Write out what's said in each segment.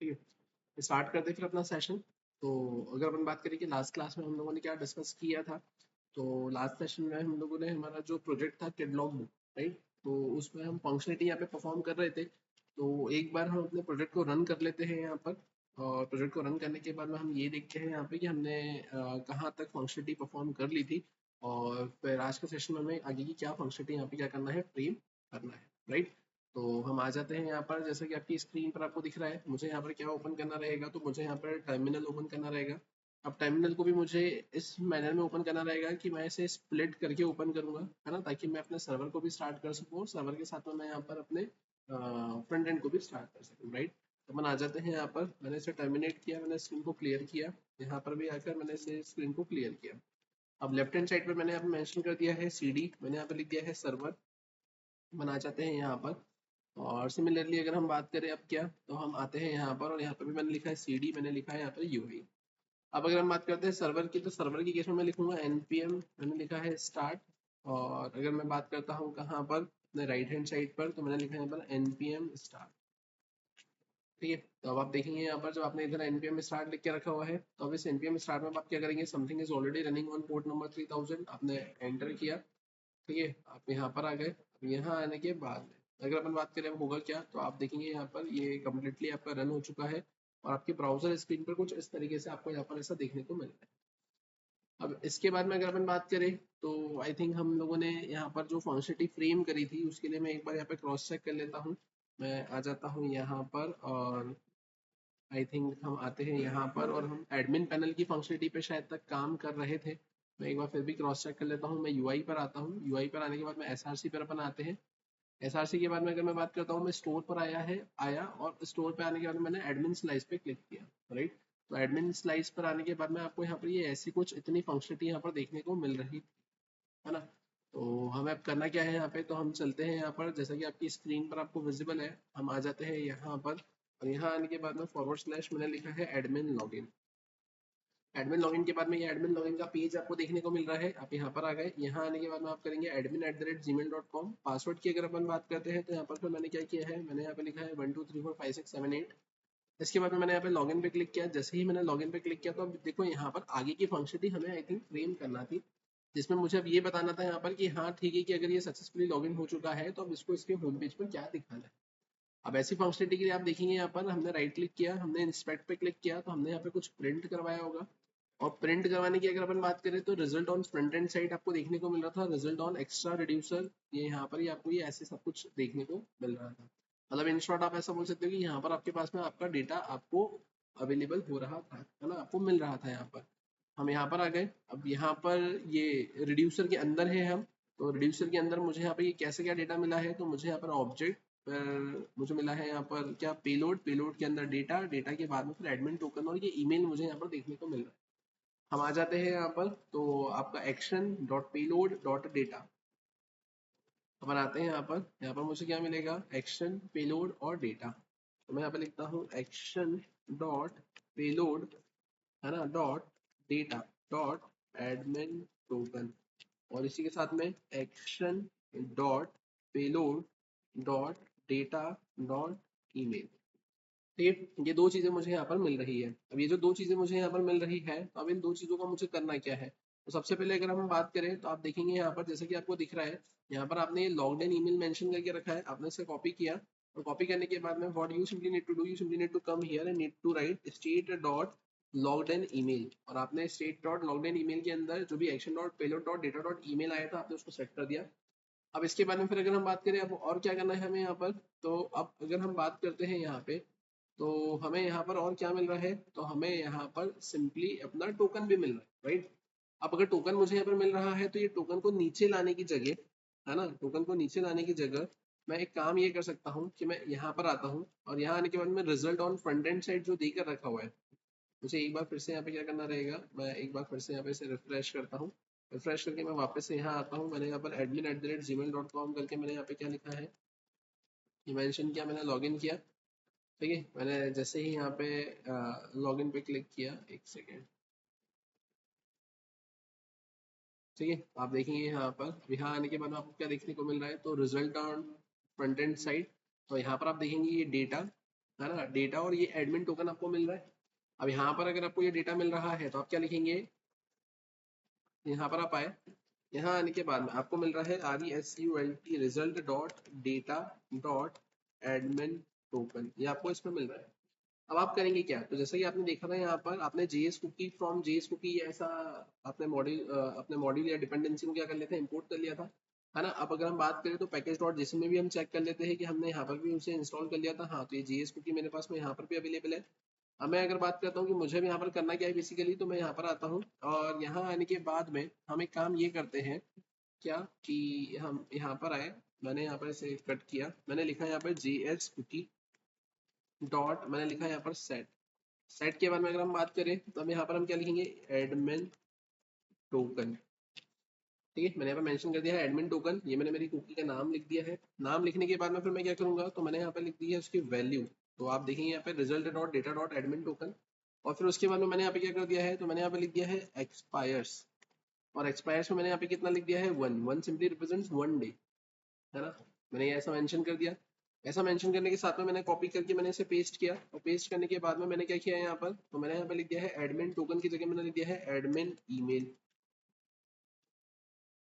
ठीक है, स्टार्ट करते हैं फिर अपना सेशन। तो अगर अपन बात करें कि लास्ट क्लास में हम लोगों ने क्या डिस्कस किया था, तो लास्ट सेशन में हम लोगों ने हमारा जो प्रोजेक्ट था कैटलॉग बुक, राइट, तो उसमें हम फंक्शनलिटी यहाँ पे परफॉर्म कर रहे थे। तो एक बार हम अपने प्रोजेक्ट को रन कर लेते हैं यहाँ पर, और प्रोजेक्ट को रन करने के बाद में हम ये देखते हैं यहाँ पे कि हमने कहाँ तक फंक्शनलिटी परफॉर्म कर ली थी, और फिर आज के सेशन में हमें आगे की क्या फंक्शनलिटी यहाँ पे क्या करना है, फ्रेम करना है, राइट। तो हम आ जाते हैं यहाँ पर, जैसा कि आपकी स्क्रीन पर आपको दिख रहा है, मुझे यहाँ पर क्या ओपन करना रहेगा, तो मुझे यहाँ पर टर्मिनल ओपन करना रहेगा। अब टर्मिनल को भी मुझे इस मैनर में ओपन करना रहेगा कि मैं इसे स्प्लिट करके ओपन करूंगा, है ना, ताकि मैं अपने सर्वर को भी स्टार्ट कर सकूँ और सर्वर के साथ में मैं यहाँ पर अपने फ्रंट एंड को भी स्टार्ट कर सकूँ, राइट। तो अपन आ जाते हैं यहाँ पर, मैंने इसे टर्मिनेट किया, मैंने स्क्रीन को क्लियर किया, यहाँ पर भी आकर मैंने इसे स्क्रीन को क्लियर किया। अब लेफ्ट हैंड साइड पर मैंने यहाँ पर मेंशन कर दिया है CD, मैंने यहाँ पर लिख दिया है सर्वर। अपन आ जाते हैं यहाँ पर, और सिमिलरली अगर हम बात करें अब क्या, तो हम आते हैं यहाँ पर, और यहाँ पर भी मैंने लिखा है CD, मैंने लिखा है यहाँ पर UI। अब अगर हम बात करते हैं सर्वर की, तो सर्वर की केस में मैं लिखूंगा npm, मैंने लिखा है स्टार्ट। और अगर मैं बात करता हूँ कहाँ पर, अपने राइट हैंड साइड पर, तो मैंने लिखा है यहाँ पर npm स्टार्ट। ठीक है, तो अब आप देखेंगे यहाँ पर जब आपने इधर npm स्टार्ट लिख के रखा हुआ है, तो अब इस npm स्टार्ट में आप क्या करेंगे, something is already running on port number 3000, आपने एंटर किया। ठीक है, आप यहाँ पर आ गए। अब यहाँ आने के बाद में अगर अपन बात करें अब होगा क्या, तो आप देखेंगे यहाँ पर ये कम्प्लीटली आपका रन हो चुका है, और आपके ब्राउजर स्क्रीन पर कुछ इस तरीके से आपको यहाँ पर ऐसा देखने को मिल रहा है। अब इसके बाद में अगर अपन बात करें, तो आई थिंक हम लोगों ने यहाँ पर जो फंक्शनलिटी फ्रेम करी थी, उसके लिए मैं एक बार यहाँ पे क्रॉस चेक कर लेता हूँ। मैं आ जाता हूँ यहाँ पर, और आई थिंक हम आते हैं यहाँ पर, और हम एडमिन पैनल की फंक्शनलिटी पे शायद तक काम कर रहे थे। मैं एक बार फिर भी क्रॉस चेक कर लेता हूँ। मैं यूआई पर आता हूँ, यूआई पर आने के बाद मैं एसआरसी पर अपन आते हैं। एसआरसी के बाद में अगर मैं बात करता हूँ, मैं स्टोर पर आया, और स्टोर पे आने के बाद मैंने एडमिन स्लाइस पे क्लिक किया, राइट। तो एडमिन स्लाइस पर आने के बाद में आपको यहाँ पर ये ऐसी कुछ इतनी फंक्शनलिटी यहाँ पर देखने को मिल रही है ना। तो हमें अब करना क्या है यहाँ पे, तो हम चलते हैं यहाँ पर, जैसा कि आपकी स्क्रीन पर आपको विजिबल है, हम आ जाते हैं यहाँ पर, और यहाँ आने के बाद में फॉरवर्ड स्लैश मैंने लिखा है एडमिन लॉगिन। एडमिन लॉगिन के बाद में ये एडमिन लॉगिन का पेज आपको देखने को मिल रहा है, आप यहाँ पर आ गए। यहाँ आने के बाद में आप करेंगे admin@gmail.com। पासवर्ड की अगर अपन बात करते हैं, तो यहाँ पर फिर मैंने क्या किया है, मैंने यहाँ पे लिखा है 12345678। इसके बाद में मैंने यहाँ पे लॉगिन पे क्लिक किया। जैसे ही मैंने लॉगिन पे क्लिक किया, तो अब देखो यहाँ पर आगे की फंक्शनलिटी हमें आई थिंक फ्रेम करना थी, जिसमें मुझे अब ये बताना था यहाँ पर कि हाँ ठीक है, कि अगर ये सक्सेसफुली लॉगिन हो चुका है, तो अब इसको इसके होम पेज पर क्या दिखाना है। अब ऐसी फंक्शनलिटी के लिए आप देखेंगे यहाँ पर हमने राइट क्लिक किया, हमने इंस्पेक्ट पे क्लिक किया, तो हमने यहाँ पे कुछ प्रिंट करवाया होगा। और प्रिंट करवाने की अगर अपन बात करें, तो result on front end side आपको देखने को मिल रहा था, रिजल्ट ऑन एक्स्ट्रा रिड्यूसर, ये यहाँ पर ही आपको ये ऐसे सब कुछ देखने को मिल रहा था। मतलब इन शॉर्ट आप ऐसा बोल सकते हो कि यहाँ पर आपके पास में आपका डेटा आपको अवेलेबल हो रहा था, है ना, आपको मिल रहा था यहाँ पर। हम यहाँ पर आ गए। अब यहाँ पर ये रिड्यूसर के अंदर है हम, तो रिड्यूसर के अंदर मुझे यहाँ पर ये कैसे क्या डेटा मिला है, तो मुझे यहाँ पर ऑब्जेक्ट पर मुझे मिला है यहाँ पर क्या, पेलोड के अंदर डेटा, डेटा के बाद में फिर एडमिन टोकन, और ये ईमेल मुझे यहाँ पर देखने को मिल रहा है। हम आ जाते हैं यहाँ पर, तो आपका action dot payload dot data, अपन आते हैं यहाँ पर मुझे क्या मिलेगा, एक्शन पेलोड और डेटा। तो मैं यहाँ पर लिखता हूँ एक्शन डॉट पेलोड, है ना, dot data dot admin token, और इसी के साथ में action dot payload dot data dot email. ठीक है, ये दो चीजें मुझे यहाँ पर मिल रही है। अब ये जो दो चीजें मुझे यहाँ पर मिल रही है, तो अब इन दो चीजों का मुझे करना क्या है। तो सबसे पहले अगर हम बात करें, तो आप देखेंगे यहाँ पर जैसे कि आपको दिख रहा है, यहाँ पर आपने लॉग्ड इन ईमेल मेंशन करके रखा है, आपने इसे कॉपी किया, और कॉपी करने के बाद में what you simply need to do, you simply need to come here and need to write state dot logged in email, और आपने state dot logged in email के अंदर जो भी action dot payload dot data dot email आया था, आपने उसको सेट कर दिया। अब इसके बारे में फिर अगर हम बात करें, अब और क्या करना है हमें यहाँ पर, तो अब अगर हम बात करते हैं यहाँ पे, तो हमें यहाँ पर और क्या मिल रहा है, तो हमें यहाँ पर सिंपली अपना टोकन भी मिल रहा है, राइट। अब अगर टोकन मुझे यहाँ पर मिल रहा है, तो ये टोकन को नीचे लाने की जगह, है ना, टोकन को नीचे लाने की जगह मैं एक काम ये कर सकता हूँ कि मैं यहाँ पर आता हूँ, और यहाँ आने के बाद में result on front end side जो देकर रखा हुआ है, मुझे एक बार फिर से यहाँ पे क्या करना रहेगा, मैं एक बार फिर से यहाँ पे इसे रिफ्रेश करता हूँ। रिफ्रेश करके मैं वापस से यहाँ आता हूँ। मैंने यहाँ पर admin@gmail.com करके मैंने यहाँ पे क्या लिखा है, ये मेंशन किया, मैंने लॉगिन किया। ठीक है, मैंने जैसे ही यहाँ पे लॉगिन पे क्लिक किया, एक सेकेंड, ठीक है, आप देखेंगे यहाँ आने के बाद आपको क्या देखने को मिल रहा है, तो result on front end side, तो यहाँ पर आप देखेंगे ये डेटा, है ना, डेटा और ये एडमिन टोकन आपको मिल रहा है। अब यहाँ पर अगर आपको ये डेटा मिल रहा है तो आप क्या लिखेंगे, यहाँ पर आप आए, यहाँ आने के बाद में आपको मिल रहा है RESULT result dot data dot admin token, ये आपको इसमें मिल रहा है। अब आप करेंगे क्या, तो जैसे कि आपने देखा था यहाँ पर आपने JS cookie from JS cookie ऐसा अपने मॉड्यूल या डिपेंडेंसी को क्या कर लेते हैं, इंपोर्ट कर लिया था, है ना। अब अगर हम बात करें तो पैकेज डॉट जेसन में भी हम चेक कर लेते हैं कि हमने यहाँ पर भी उसे इंस्टॉल कर लिया था। हाँ, तो ये जेएस कुकी मेरे पास में यहाँ पर भी अवेलेबल है। अब मैं अगर बात करता हूँ कि मुझे भी यहाँ पर करना क्या है बेसिकली, तो मैं यहाँ पर आता हूँ और यहाँ आने के बाद में हम एक काम ये करते हैं क्या कि हम यहाँ पर आए, मैंने यहाँ पर इसे कट किया, मैंने लिखा यहाँ पर जेएस कुकी डॉट, मैंने लिखा यहाँ पर सेट। सेट के बाद में अगर हम बात करें तो अब यहाँ पर हम क्या लिखेंगे, एडमिन टोकन। ठीक है, मैंने यहाँ पर मेंशन कर दिया है एडमिन टोकन, ये मैंने मेरी कुकी का नाम लिख दिया है। नाम लिखने के बाद में फिर मैं क्या करूंगा, तो मैंने यहाँ पर लिख दी है उसकी वैल्यू, तो आप देखेंगे यहाँ पे result dot data dot admin token. और फिर उसके बाद में मैंने यहाँ पे क्या कर दिया है, तो मैंने यहाँ पे लिख दिया है एक्सपायर्स, और एक्सपायर्स में मैंने यहाँ पे कितना लिख दिया है, one. One simply represents one day, है ना। मैंने ये ऐसा मेंशन कर दिया। ऐसा मेंशन करने के साथ में मैंने कॉपी करके मैंने इसे पेस्ट किया, और पेस्ट करने के बाद में मैंने क्या किया यहाँ पर, तो मैंने यहाँ पे लिख दिया है एडमिन टोकन की जगह मैंने लिख दिया है एडमिन ईमेल।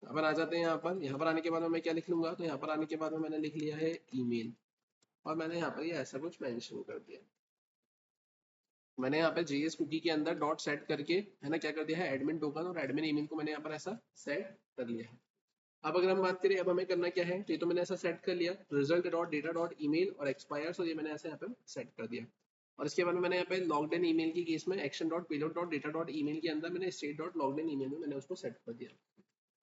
अपन आ जाते हैं यहाँ पर, यहाँ पर आने के बाद में मैं क्या लिख लूंगा, तो यहाँ पर आने के बाद में मैंने लिख लिया है ईमेल, और मैंने यहाँ पर ये ऐसा कुछ मेंशन कर दिया। मैंने यहाँ पे जेएस कुकी के अंदर डॉट सेट करके, है ना, क्या कर दिया है, एडमिन टोकन और एडमिन ईमेल को मैंने यहाँ पर ऐसा सेट कर लिया है। अब अगर हम बात करें अब हमें करना क्या है, तो ये तो मैंने ऐसा सेट कर लिया, result dot data dot email और एक्सपायर्स, और ये मैंने ऐसे यहाँ पे सेट कर दिया। और इसके बाद में मैंने यहाँ पे लॉग्ड इन ईमेल की केस में action dot payload dot data dot email के अंदर मैंने state dot logged in email में मैंने उसको सेट कर दिया।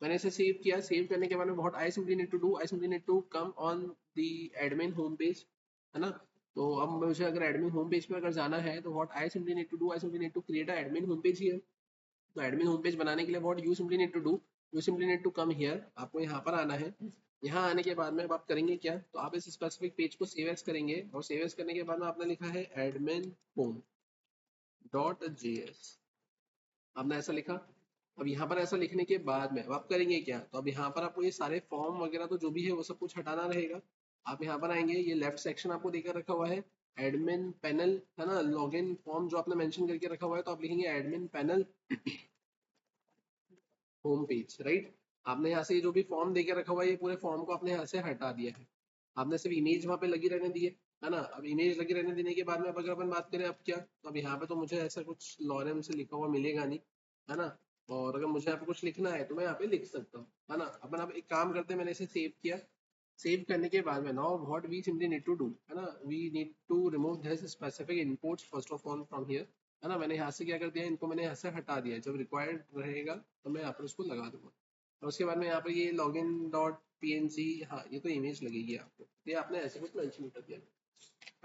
मैंने इसे सेव किया, सेव करने के बाद में बहुत I simply need to do, I simply need to come on the admin home page, है ना। तो अब मुझे अगर एडमिन होम पेज पे अगर जाना है तो what I simply need to do, I simply need to create a admin home page here. तो एडमिन होम पेज बनाने के लिए what you simply need to do, you simply need to come here, आपको यहाँ पर आना है। यहाँ आने के बाद में अब आप करेंगे क्या, तो आप इस स्पेसिफिक पेज को सेव एज करेंगे, और सेव एज करने के बाद में आपने लिखा है एडमिन होम डॉट जेएस, आपने ऐसा लिखा। अब यहाँ पर ऐसा लिखने के बाद में अब आप करेंगे क्या, तो अब यहाँ पर आपको ये सारे फॉर्म वगैरह तो जो भी है वो सब कुछ हटाना रहेगा। आप यहाँ पर आएंगे, ये लेफ्ट सेक्शन आपको देकर रखा हुआ है एडमिन पैनल, है ना, लॉगिन फॉर्म जो आपने मेंशन करके रखा हुआ है, तो आप लिखेंगे admin panel home page, right. आपने यहाँ से ये जो भी फॉर्म देके रखा हुआ है ये पूरे फॉर्म को आपने यहाँ से हटा दिया है, आपने सिर्फ इमेज वहाँ पे लगी रहने दी है ना। अब इमेज लगी रहने देने के बाद में अब अगर अपन बात करें अब क्या, तो अब यहाँ पे तो मुझे ऐसा कुछ लॉरेम से लिखा हुआ मिलेगा नहीं, है ना। और अगर मुझे यहाँ पे कुछ लिखना है तो मैं यहाँ पे लिख सकता हूँ, है ना। अपन अब एक काम करते हैं, मैंने इसे सेव किया, सेव करने के बाद में now what we simply need to do, है ना, we need to remove this specific inputs first of all from here, है ना। मैंने यहाँ से क्या कर दिया, इनको मैंने यहाँ से हटा दिया, जब रिक्वायर्ड रहेगा तो मैं यहाँ पर उसको लगा दूंगा। और उसके बाद में यहाँ पर ये लॉगिन डॉट पीएनजी, हाँ ये तो इमेज लगेगी आपको, ये आपने ऐसे कुछ मेंशन कर दिया।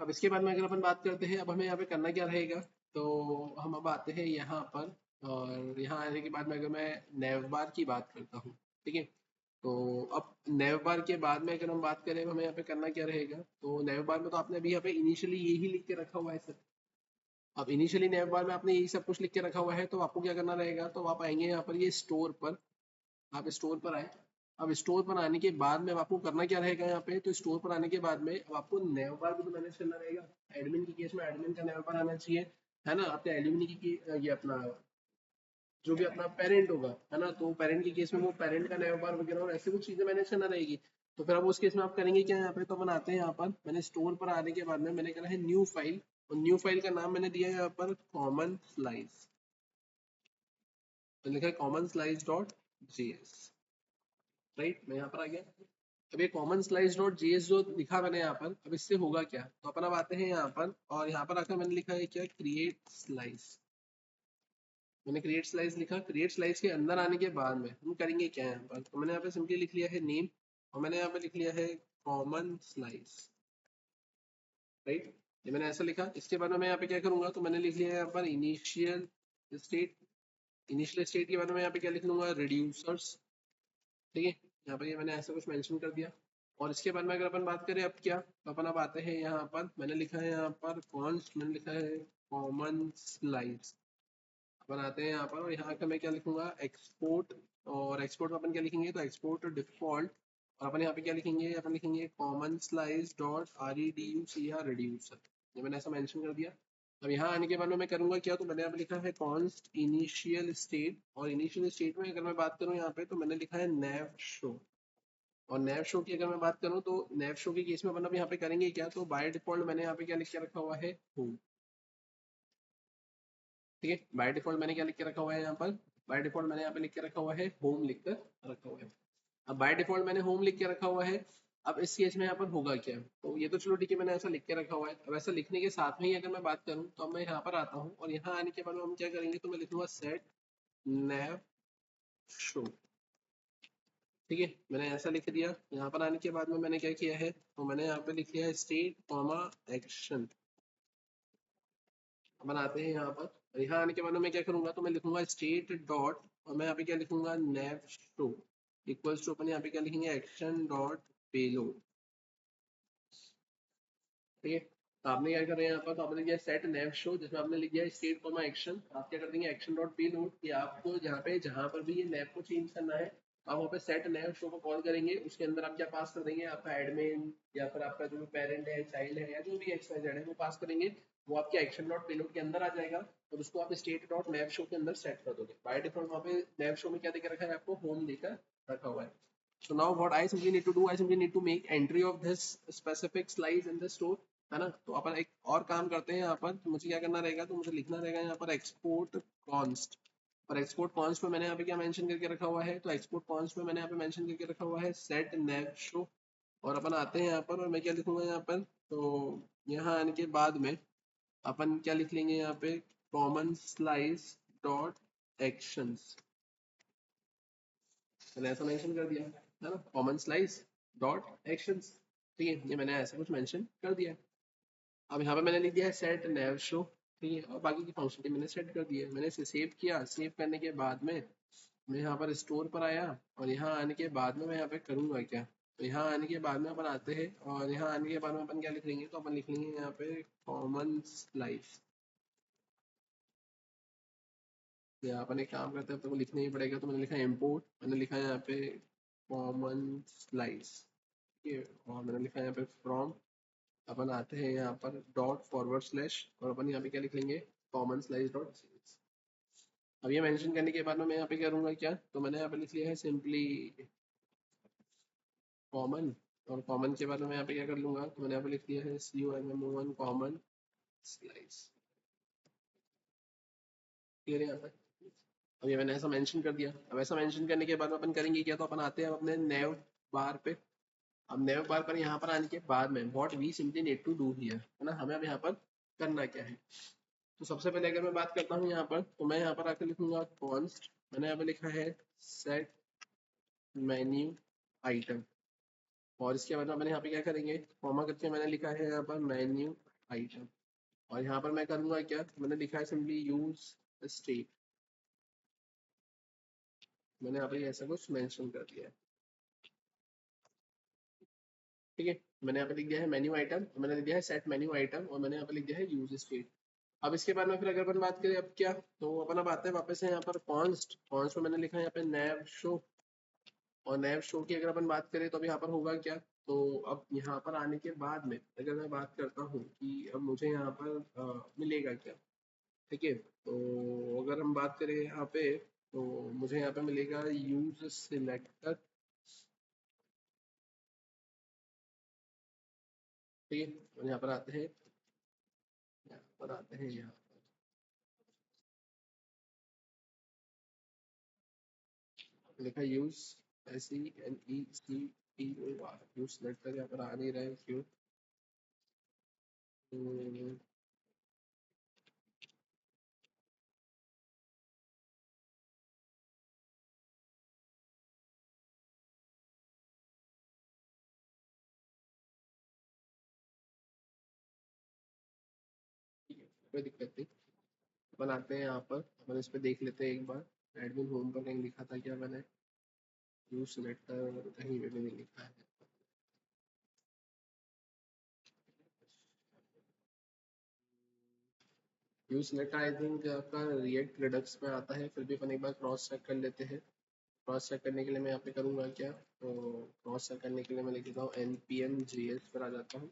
अब इसके बाद में अगर अपन बात करते हैं अब हमें यहाँ पे करना क्या रहेगा, तो हम अब आते हैं यहाँ पर, और यहाँ आने के बाद में अगर मैं नैव बार की बात करता हूँ, ठीक है। तो अब नैव बार के बाद में अगर हम बात करें हमें यहाँ पे करना क्या रहेगा, तो नैव बार में तो आपने अभी यहाँ पे इनिशियली यही लिख के रखा हुआ है सर। अब इनिशियली नैव बार में आपने यही सब कुछ लिख के रखा हुआ है, तो आपको क्या करना रहेगा, तो आप आएंगे यहाँ पर ये स्टोर पर, आप स्टोर पर आए। अब स्टोर पर आने के बाद में अब आपको करना क्या रहेगा यहाँ पे, तो स्टोर पर आने के बाद में अब आपको नेव बार भी तो मैनेज करना रहेगा। एडमिन की केस में एडमिन का नेव बार आना चाहिए, है ना। आपके एल्यूमिनी की ये अपना जो भी अपना पेरेंट होगा, है ना, तो पेरेंट की केस में वो पेरेंट का नेव बार वगैरह और ऐसे कुछ चीजें मैनेज करना रहेगी। तो फिर अब उस केस में आप करेंगे क्या, यहाँ पे तो बनाते हैं, यहाँ पर मैंने स्टोर पर आने के बाद में मैंने करा है न्यू फाइल, और न्यू फाइल का नाम मैंने दिया है यहाँ पर कॉमन स्लाइस, तो लिखा है common slice dot JS, right. मैं यहाँ पर आ गया। अब ये कॉमन स्लाइस डॉट जेएस जो लिखा मैंने यहाँ पर, अब इससे होगा क्या, तो अपन अब आते हैं यहाँ पर, और यहाँ पर आकर मैंने लिखा है क्या, क्रिएट स्लाइस। मैंने क्रिएट स्लाइस लिखा, क्रिएट स्लाइस के अंदर आने के बाद में हम करेंगे क्या यहाँ पर, तो मैंने यहाँ पे सिंपली लिख लिया है नेम, और मैंने यहाँ पे लिख लिया है कॉमन स्लाइस, राइट। ये मैंने ऐसा लिखा। इसके बाद में मैं यहाँ पे क्या करूंगा, तो मैंने लिख लिया है यहाँ पर इनिशियल स्टेट, इनिशियल स्टेट के बाद में यहाँ पे क्या लिख लूंगा, रिड्यूसर्स, ठीक है। यहाँ पर ये मैंने ऐसा कुछ मेंशन कर दिया। और इसके बाद में अगर अपन बात करें अब क्या, तो अपन अब आते हैं यहाँ पर, मैंने लिखा है यहाँ पर कॉन्स्ट, मैंने लिखा है कॉमन स्लाइड्स। अपन आते हैं यहाँ पर, और यहाँ का मैं क्या लिखूंगा, एक्सपोर्ट, और एक्सपोर्ट में अपन क्या लिखेंगे, तो एक्सपोर्ट डिफॉल्ट, और अपन यहाँ पे क्या लिखेंगे, अपन लिखेंगे common slice dot REDUCR reducer, ये मैंने ऐसा मेंशन कर दिया। अब यहाँ आने के बाद में मैं करूँगा क्या, तो मैंने यहाँ पे लिखा है कॉन्स्ट इनिशियल स्टेट, और इनिशियल स्टेट में अगर मैं बात करूँ यहाँ पे तो मैंने लिखा है नैव शो। और नैव शो की अगर मैं बात करूँ तो नैव शो के केस में अपन अब यहाँ पे करेंगे क्या, तो बाय डिफॉल्ट मैंने यहाँ पे क्या लिख के रखा हुआ है, होम। ठीक है, बाय डिफॉल्ट मैंने क्या लिख के रखा हुआ है यहाँ पर, बाय डिफॉल्ट मैंने यहाँ पे लिख के रखा हुआ है होम लिख कर रखा हुआ है। अब बाय डिफॉल्ट मैंने होम लिख के रखा हुआ है। अब इस केस में यहाँ पर होगा क्या, तो ये तो चलो ठीक है, मैंने ऐसा लिख के रखा हुआ है। अब ऐसा लिखने के साथ में ही अगर मैं बात करूँ तो अब मैं यहाँ पर आता हूँ, और यहाँ आने के बाद में हम क्या करेंगे, तो मैं लिखूंगा सेट नैव शो। ठीक है, मैंने ऐसा लिख दिया। यहाँ पर आने के बाद में मैंने क्या किया है, तो मैंने यहाँ पे लिख लिया है स्टेट कॉमा एक्शन। अपन आते हैं यहाँ पर, और यहाँ आने के बाद में मैं क्या करूंगा, तो मैं लिखूंगा स्टेट डॉट, और मैं यहाँ पे क्या लिखूंगा, नैव शो इक्वल्स टू, अपन यहाँ पे क्या लिखेंगे, एक्शन डॉट पेलोड। ठीक है, तो आपने क्या कर रहे हैं यहाँ पर, तो आपने लिया सेट नैव शो, जिसमें आपने लिख दिया स्टेट कॉमा एक्शन। आप क्या कर देंगे, एक्शन डॉट पेलोड, कि आपको जहाँ पर भी ये नैव को चेंज करना है, आप वहाँ पे सेट नैव शो को कॉल करेंगे। उसके अंदर आप क्या पास कर देंगे, आपका एडमिन या फिर आपका जो पेरेंट है, चाइल्ड है, या जो भी एक्स वाई जेड है वो पास करेंगे। वो आपके एक्शन डॉट पेलोड के अंदर आ जाएगा, और उसको आप स्टेट डॉट नैव शो के अंदर सेट कर दोगे। बाय डिफॉल्ट वहाँ पे नैव शो में क्या देकर रखा है, आपको होम देकर रखा हुआ है। So now what I simply need to do, I simply need to make entry of this specific slice in the store, है ना। तो अपन एक और काम करते हैं यहाँ पर, तो मुझे क्या करना रहेगा, तो मुझे लिखना रहेगा यहाँ पर एक्सपोर्ट कॉन्स्ट। और एक्सपोर्ट कॉन्स्ट में मैंने यहाँ पे क्या मेंशन करके रखा हुआ है, तो एक्सपोर्ट कॉन्स्ट में मैंने यहाँ पे मेंशन करके रखा हुआ है सेट नैव शो। और अपन आते हैं यहाँ पर, और मैं क्या लिखूंगा यहाँ पर, तो यहाँ आने के बाद में अपन क्या लिख लेंगे यहाँ पे, कॉमन स्लाइस डॉट एक्शंस। मैंने ऐसा मेंशन कर दिया है ना, कॉमन स्लाइस डॉट एक्शंस। ठीक है, ये मैंने ऐसा कुछ मेंशन कर दिया है। अब यहाँ पे मैंने लिख दिया है सेट नैव शो। ठीक है, और बाकी की फंक्शनलिटी मैंने सेट कर दी है। मैंने इसे सेव किया, सेव करने के बाद में मैं यहाँ पर स्टोर पर आया, और यहाँ आने के बाद में मैं यहाँ पे करूँगा क्या, तो यहाँ आने के बाद में अपन आते हैं, और यहाँ आने के बाद में अपन क्या लिख लेंगे, तो अपन लिख लेंगे यहाँ पे कॉमन स्लाइस। या अपन एक काम करते हैं, तो लिखना ही पड़ेगा, तो मैंने लिखा इम्पोर्ट, मैंने लिखा है यहाँ पे कॉमन स्लाइस। ठीक है, और मैंने लिखा है यहाँ पे फ्रॉम, अपन आते हैं यहाँ पर डॉट फॉरवर्ड स्लैश, और अपन यहाँ पे क्या लिख लेंगे, कॉमन स्लाइस डॉट सीरीज। अब ये मेंशन करने के बाद में मैं यहाँ पे करूँगा क्या, तो मैंने यहाँ पे लिख लिया है सिंपली कॉमन, और कॉमन के बाद में मैं यहाँ पे क्या कर लूँगा, तो मैंने यहाँ पे लिख दिया है COMMO1 कॉमन स्लाइस। क्लियर है यहाँ पर। अब ये मैंने ऐसा मेंशन कर दिया। अब ऐसा मेंशन करने के बाद अपन करेंगे क्या, तो अपन आते हैं अपने नेव बार पे। अब नेव बार पर यहाँ पर आने के बाद में what we simply need to do here, है ना, हमें अब यहाँ पर करना क्या है। तो सबसे पहले अगर मैं बात करता हूँ यहाँ पर, तो मैं यहाँ पर आकर लिखूंगा कॉन्स्ट, मैंने यहाँ पे लिखा है सेट मेन्यू आइटम, और इसके बाद मैंने यहाँ पे क्या करेंगे, कॉमा करके मैंने लिखा है यहाँ पर मेन्यू आइटम, और यहाँ पर मैं करूँगा क्या, तो मैंने लिखा है सिंपली यूज स्टेट। मैंने यहाँ पे ऐसा कुछ मेंशन कर दिया है। ठीक है, मैंने यहाँ पे लिख दिया है मेन्यू आइटम, मैंने लिख दिया है सेट मेन्यू आइटम, और मैंने यहाँ पे लिख दिया है यूज स्टेट। अब इसके बाद में फिर अगर अपन बात करें अब क्या, तो अपन अब आते हैं वापस से यहाँ पर कॉन्स्ट, कॉन्स्ट में मैंने लिखा है यहाँ पे नैव शो, और नैव शो की अगर अपन बात करें तो अब यहाँ पर होगा क्या, तो अब यहाँ पर आने के बाद में अगर मैं बात करता हूँ कि अब मुझे यहाँ पर मिलेगा क्या। ठीक है, तो अगर हम बात करें यहाँ पे, तो मुझे यहाँ पे मिलेगा यूज सिलेक्टर। ठीक है, और यहाँ पर आते हैं, यहाँ पर आते हैं, यहाँ पर लिखा यूज SELECTOR, यूज सिलेक्टर यहाँ पर आ नहीं रहा है क्यों। हम्म, ठीक है, कोई दिक्कत नहीं। अपन आते हैं यहाँ पर, अपन इस पे देख लेते हैं एक बार, एडमिन होम पर कहीं लिखा था क्या मैंने, यूज सिलेक्टर कहीं पे भी नहीं लिखा है। यूज सिलेक्टर आई थिंक आपका रिएक्ट रिडक्स में आता है, फिर भी अपन एक बार क्रॉस चेक कर लेते हैं। क्रॉस चेक करने के लिए मैं यहाँ पे करूँगा क्या, तो क्रॉस चेक करने के लिए मैं लिख देता हूँ npm js पर आ जाता हूँ।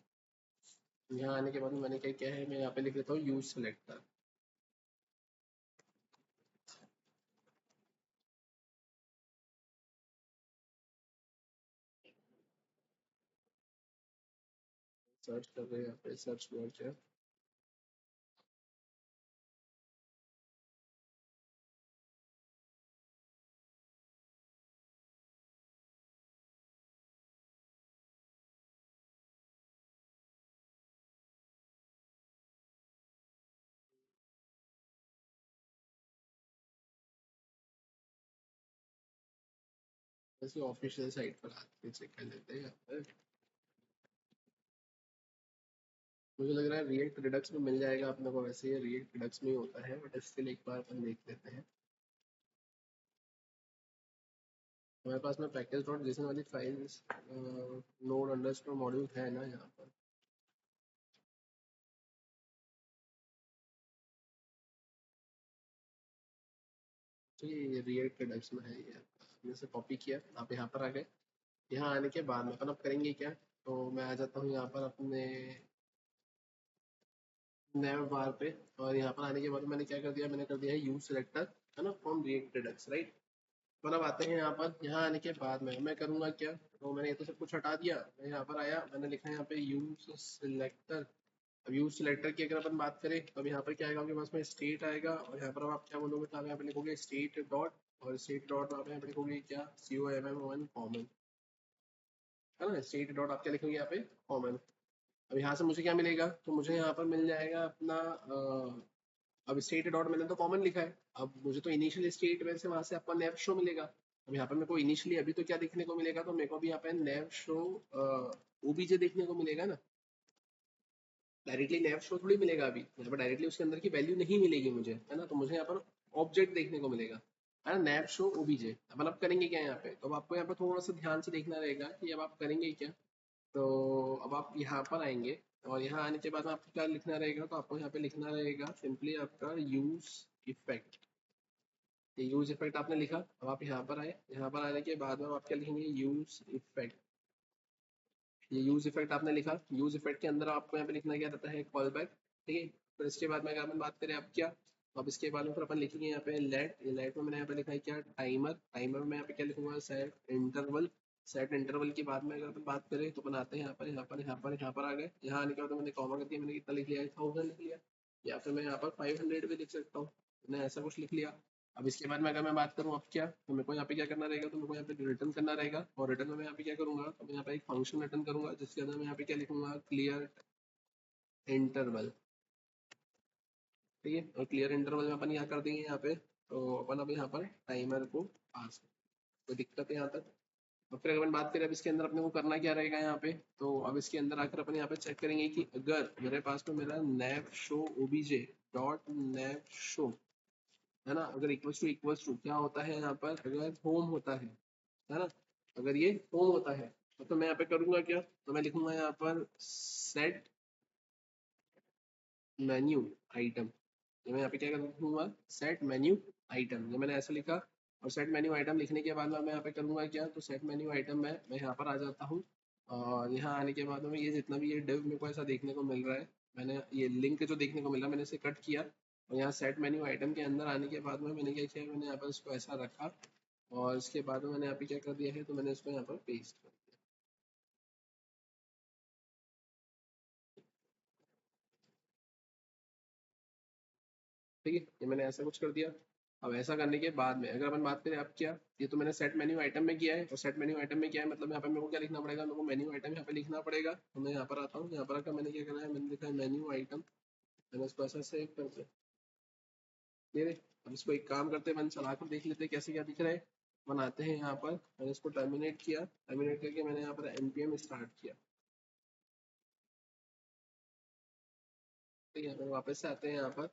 यहाँ आने के बाद मैंने क्या किया है, मैं यहाँ पे लिख लेता हूँ यूज सिलेक्टर। सर्च कर रहे हैं यहाँ पे, सर्च वर्ड है। वैसे ऑफिशियल साइट पर आके चेक कर लेते हैं यहाँ पर। मुझे लग रहा है रिएक्ट रिडक्स में मिल जाएगा अपने को, वैसे ये रिएक्ट रिडक्स में ही होता है, बट स्टिल एक बार अपन देख लेते हैं। हमारे पास में पैकेज डॉट जेसन वाली फाइल्स नोड अंडरस्कोर मॉड्यूल है ना यहाँ पर। तो ये रिएक्ट रिडक्स में है, ये हमने से कॉपी किया, आप यहाँ पर आ गए। यहाँ आने के बाद में अपन अब करेंगे क्या, तो मैं आ जाता हूँ यहाँ पर अपने नैव बार पे। और यहाँ पर आने के बाद मैंने क्या कर दिया, मैंने कर दिया है यूज सिलेक्टर, है ना, फ्रॉम रिएक्ट रिडक्स, राइट। मतलब आते हैं यहाँ पर, यहाँ आने के बाद में मैं करूँगा क्या, तो मैंने ये तो सब कुछ हटा दिया, मैं यहाँ पर आया, मैंने लिखा है यहाँ पे यूज सिलेक्टर। अब यूज सिलेक्टर की अगर अपन बात करें तो अब यहाँ पर क्या आएगा आपके पास में, स्टेट आएगा। और यहाँ पर अब आप क्या बोलोगे, तो आप यहाँ पे लिखोगे स्टेट डॉट, और स्टेट डॉट आप यहाँ पे लिखोगे क्या, COMMON कॉमन, है ना। स्टेट डॉट आप क्या लिखोगे यहाँ पे, कॉमन। अब यहाँ से मुझे क्या मिलेगा, तो मुझे यहाँ पर मिल जाएगा अपना अब स्टेट डॉट मैंने तो कॉमन लिखा है, अब मुझे तो इनिशियल स्टेट में से वहां से आपका नेव शो मिलेगा। अब यहाँ पर मेरे को इनिशियली अभी तो क्या देखने को मिलेगा, तो मेरे को भी यहाँ पे नेव शो ओबीजे देखने को मिलेगा ना। डायरेक्टली नैव शो थोड़ी मिलेगा अभी, यहाँ पर डायरेक्टली उसके अंदर की वैल्यू नहीं मिलेगी मुझे, है ना। तो मुझे यहाँ पर ऑब्जेक्ट देखने को मिलेगा, है ना, नैव शो ओबीजे। अब आप करेंगे क्या यहाँ पे, तो अब आपको यहाँ पर थोड़ा सा ध्यान से देखना रहेगा कि अब आप करेंगे क्या। तो अब आप यहाँ पर आएंगे, और यहाँ आने के बाद आपको क्या लिखना रहेगा, तो आपको यहाँ पे लिखना रहेगा सिंपली आपका यूज इफेक्ट। ये यूज इफेक्ट आपने लिखा, अब आप यहाँ पर आए, यहाँ पर आने के बाद में आप क्या लिखेंगे, यूज इफेक्ट। ये यूज इफेक्ट आपने लिखा, यूज इफेक्ट के अंदर आपको यहाँ पे लिखना क्या रहता है, कॉल बैक, ठीक है। फिर इसके बाद में अगर अपन बात करें अब क्या, तो अब इसके बाद में फिर अपन लिखेंगे यहाँ पे लेट, लेट में मैंने यहाँ पे लिखा है क्या, टाइमर। टाइमर में यहाँ पे क्या लिखूंगा, सेट इंटरवल। सेट इंटरवल के बाद में अगर अपन बात करें तो अपन आते हैं यहाँ पर, यहाँ पर, यहाँ पर, यहाँ पर आ गए। यहाँ आने के बाद मैंने कॉमा कर दिया, मैंने कितना लिख लिया, 1000 लिख लिया। या फिर मैं यहाँ पर 500 भी लिख सकता हूँ, मैंने ऐसा कुछ लिख लिया। अब इसके बाद में अगर मैं बात करूँ अब क्या, तो मेरे को यहाँ पे क्या करना रहेगा, तो मेरे को यहाँ पे रिटर्न करना रहेगा। और रिटर्न में मैं यहाँ पे क्या करूंगा, तो मैं यहाँ पे एक फंक्शन रिटर्न करूंगा, जिसके अंदर मैं यहाँ पे क्या लिखूंगा, क्लियर इंटरवल, ठीक है। और क्लियर इंटरवल में अपन यहाँ कर देंगे यहाँ पे, तो अपन अब यहाँ पर टाइमर को पास, कोई दिक्कत है यहाँ तक। और फिर अगर अपन बात करें अब इसके अंदर अपने को करना क्या रहेगा यहाँ पे, तो अब इसके अंदर आकर अपन यहाँ पे चेक करेंगे कि अगर मेरे पास में मेरा नैव शो ओबीजे डॉट नैव शो, है ना, अगर इक्वल्स टू क्या होता है यहाँ पर, अगर होम होता है ना, अगर ये होम होता है, तो मैं यहाँ पे करूंगा क्या, तो मैं लिखूंगा यहाँ पर सेट मेन्यू आइटम। ये मैं यहाँ पे क्या करूंगा, सेट मेन्यू आइटम, ये मैंने ऐसा लिखा। और सेट मेन्यू आइटम लिखने के बाद में मैं यहाँ पे करूंगा क्या, तो सेट मेन्यू आइटम में मैं यहाँ पर आ जाता हूँ। और यहाँ आने के बाद में ये जितना भी ये डिव मेरे को ऐसा देखने को मिल रहा है, मैंने ये लिंक जो देखने को मिल रहा है मैंने इसे कट किया। और यहाँ सेट मेन्यू आइटम के अंदर आने के बाद में मैंने क्या किया, मैंने यहाँ पर इसको ऐसा रखा। और इसके बाद में मैंने यहाँ पे क्या कर दिया है, तो मैंने इसको यहाँ पर पेस्ट कर दिया, ठीक है। ये मैंने ऐसा कुछ कर दिया। अब ऐसा करने के बाद में अगर अपन बात करें अब क्या, ये तो मैंने सेट मेन्यू आइटम में किया है। और सेट मेन्यू आइटम में क्या है, मतलब यहाँ पे मेरे को क्या लिखना पड़ेगा, मेरे को मेन्यू आइटम यहाँ पे लिखना पड़ेगा। तो मैं यहाँ पर आता हूँ, यहाँ पर आकर मैंने क्या करना है, मैंने लिखा है मेन्यू आइटम, मैंने इसको ऐसा सेव कर दिया, ये देख। अब इसको एक काम करते हैं, मैंने चला कर देख लेते हैं कैसे क्या दिख रहा है। बनाते हैं यहाँ पर, मैंने इसको टर्मिनेट किया, टर्मिनेट करके मैंने यहाँ पर npm स्टार्ट किया, ठीक है। फिर वापस से आते हैं यहाँ पर,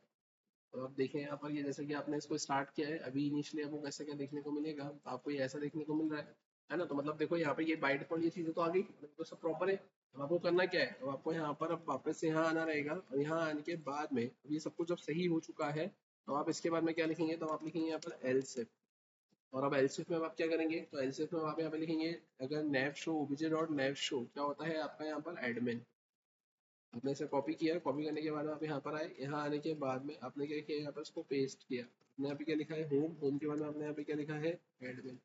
तो आप देखें यहाँ पर, ये जैसे कि आपने इसको स्टार्ट किया है अभी, इनिशियली आपको कैसे क्या देखने को मिलेगा, तो आपको ये ऐसा देखने को मिल रहा है ना। तो मतलब देखो यहाँ पे ये बाय डिफॉल्ट ये चीजें तो आ गई, तो सब प्रॉपर है। अब आपको करना क्या है, अब आपको यहाँ पर अब वापस से यहाँ आना रहेगा। और यहाँ आने के बाद में अब ये सब कुछ जब सही हो चुका है, तो आप इसके बाद में क्या लिखेंगे, तो आप लिखेंगे यहाँ पर एल्सिफ। और अब एल्सिफ में अब आप क्या करेंगे, तो एल्सिफ में आप यहाँ पे लिखेंगे, अगर नैव शो ओबीजे डॉट नैव शो क्या होता है आपका यहाँ पर एडमिन, आपने इसे कॉपी किया, कॉपी करने के बाद आप यहाँ पर आए, यहाँ आने के बाद में आपने क्या किया, यहाँ पर इसको पेस्ट किया। आपने यहाँ पे क्या लिखा है, होम, होम के बाद में आपने यहाँ पे क्या लिखा है, एडमिन।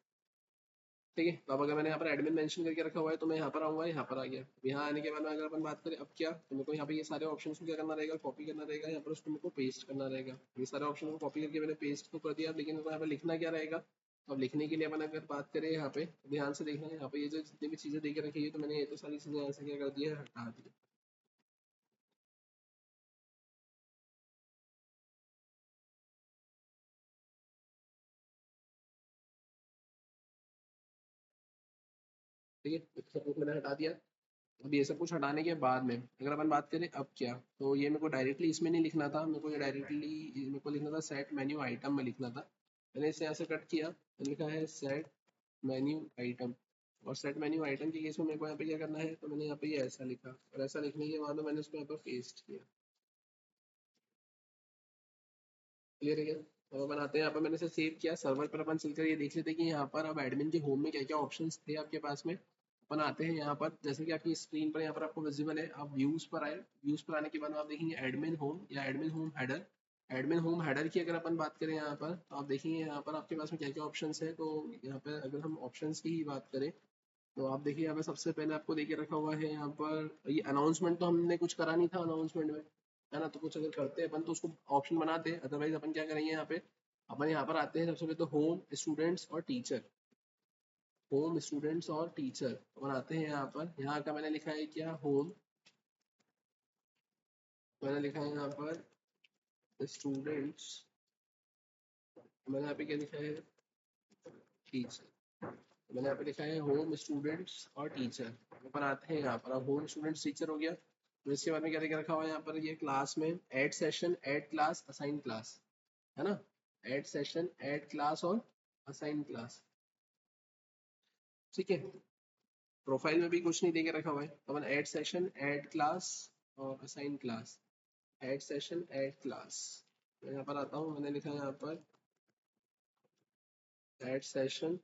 ठीक है, तो अब अगर मैंने यहाँ पर एडमिन मेंशन करके रखा हुआ है तो मैं यहाँ पर आऊँगा, यहाँ पर आ गया। अब यहाँ आने के बाद में अगर अपन बात करें अब क्या, तो मेरे को यहाँ पे ये सारे ऑप्शन को क्या करना रहेगा, कॉपी करना रहेगा, यहाँ पर उसको मेरे को पेस्ट करना रहेगा। ये सारे ऑप्शन को कॉपी करके मैंने पेस्ट तो कर दिया, लेकिन मेरे को यहाँ पर लिखना क्या रहेगा। तो अब लिखने के लिए अपन अगर बात करें यहाँ पे, तो ध्यान से देखना, यहाँ पे ये जो जितनी भी चीज़ें दे के रखी है, तो मैंने ये तो सारी चीज़ें यहाँ से क्या कर दिया है, हटा दी। ठीक है, तो सब कुछ मैंने हटा दिया। अब ये सब कुछ हटाने के बाद में अगर अपन बात करें अब क्या, तो ये मेरे को डायरेक्टली इसमें नहीं लिखना था, मेरे को ये डायरेक्टली मेरे को लिखना था सेट मेन्यू आइटम में लिखना था। मैंने इसे ऐसे कट किया, मैंने लिखा है सेट मेन्यू आइटम। और सेट मेन्यू आइटम के केस में मेरे को यहाँ पे क्या करना है, तो मैंने यहाँ पे ये ऐसा लिखा, और ऐसा लिखने के बाद में मैंने इसको यहाँ पर पेस्ट किया। क्लियर है क्या। अब अपन आते हैं यहाँ पर, मैंने इसे सेव किया सर्वर पर, अपन चलकर ये देख लेते हैं कि यहाँ पर अब एडमिन के होम में क्या क्या ऑप्शंस थे आपके पास में। अपन आते हैं यहाँ पर, जैसे कि आपकी स्क्रीन पर यहाँ पर आपको विजिबल है, आप व्यूज पर आए, व्यूज पर आने के बाद आप देखेंगे एडमिन होम या admin home header. Admin home header की अगर अपन बात करें यहाँ पर, तो आप देखेंगे यहाँ पर आपके पास में क्या क्या ऑप्शंस है। तो यहाँ पर अगर हम ऑप्शंस की ही बात करें, तो आप देखिए यहाँ पे सबसे पहले आपको देखे रखा हुआ है यहाँ पर ये अनाउंसमेंट, तो हमने कुछ करा नहीं था अनाउंसमेंट में, है ना। तो कुछ अगर करते हैं अपन तो उसको ऑप्शन बनाते हैं, अदरवाइज अपन क्या करेंगे यहाँ पे, अपन यहाँ पर आते हैं सबसे पहले तो होम स्टूडेंट्स और टीचर। होम स्टूडेंट्स और टीचर अपन आते हैं यहाँ पर, यहाँ का मैंने लिखा है क्या, होम। मैंने लिखा है यहाँ पर स्टूडेंट्स, मैंने यहाँ पे क्या लिखा है, टीचर। मैंने यहाँ पे लिखा है होम स्टूडेंट्स और टीचर। अपन आते हैं यहाँ पर, अब होम स्टूडेंट्स टीचर हो गया, तो इसके बाद में क्या लिखा रखा हुआ है यहाँ पर, ये क्लास में add session, add class, assign class, है ना। ऐड सेशन, ऐड क्लास और असाइन क्लास। ठीक है, प्रोफाइल में भी कुछ नहीं देके रखा हुआ है, तो अपन ऐड सेशन, ऐड क्लास और assign class. Add session, add class, मैं यहाँ पर आता हूँ, मैंने लिखा है यहाँ पर ऐड सेशन,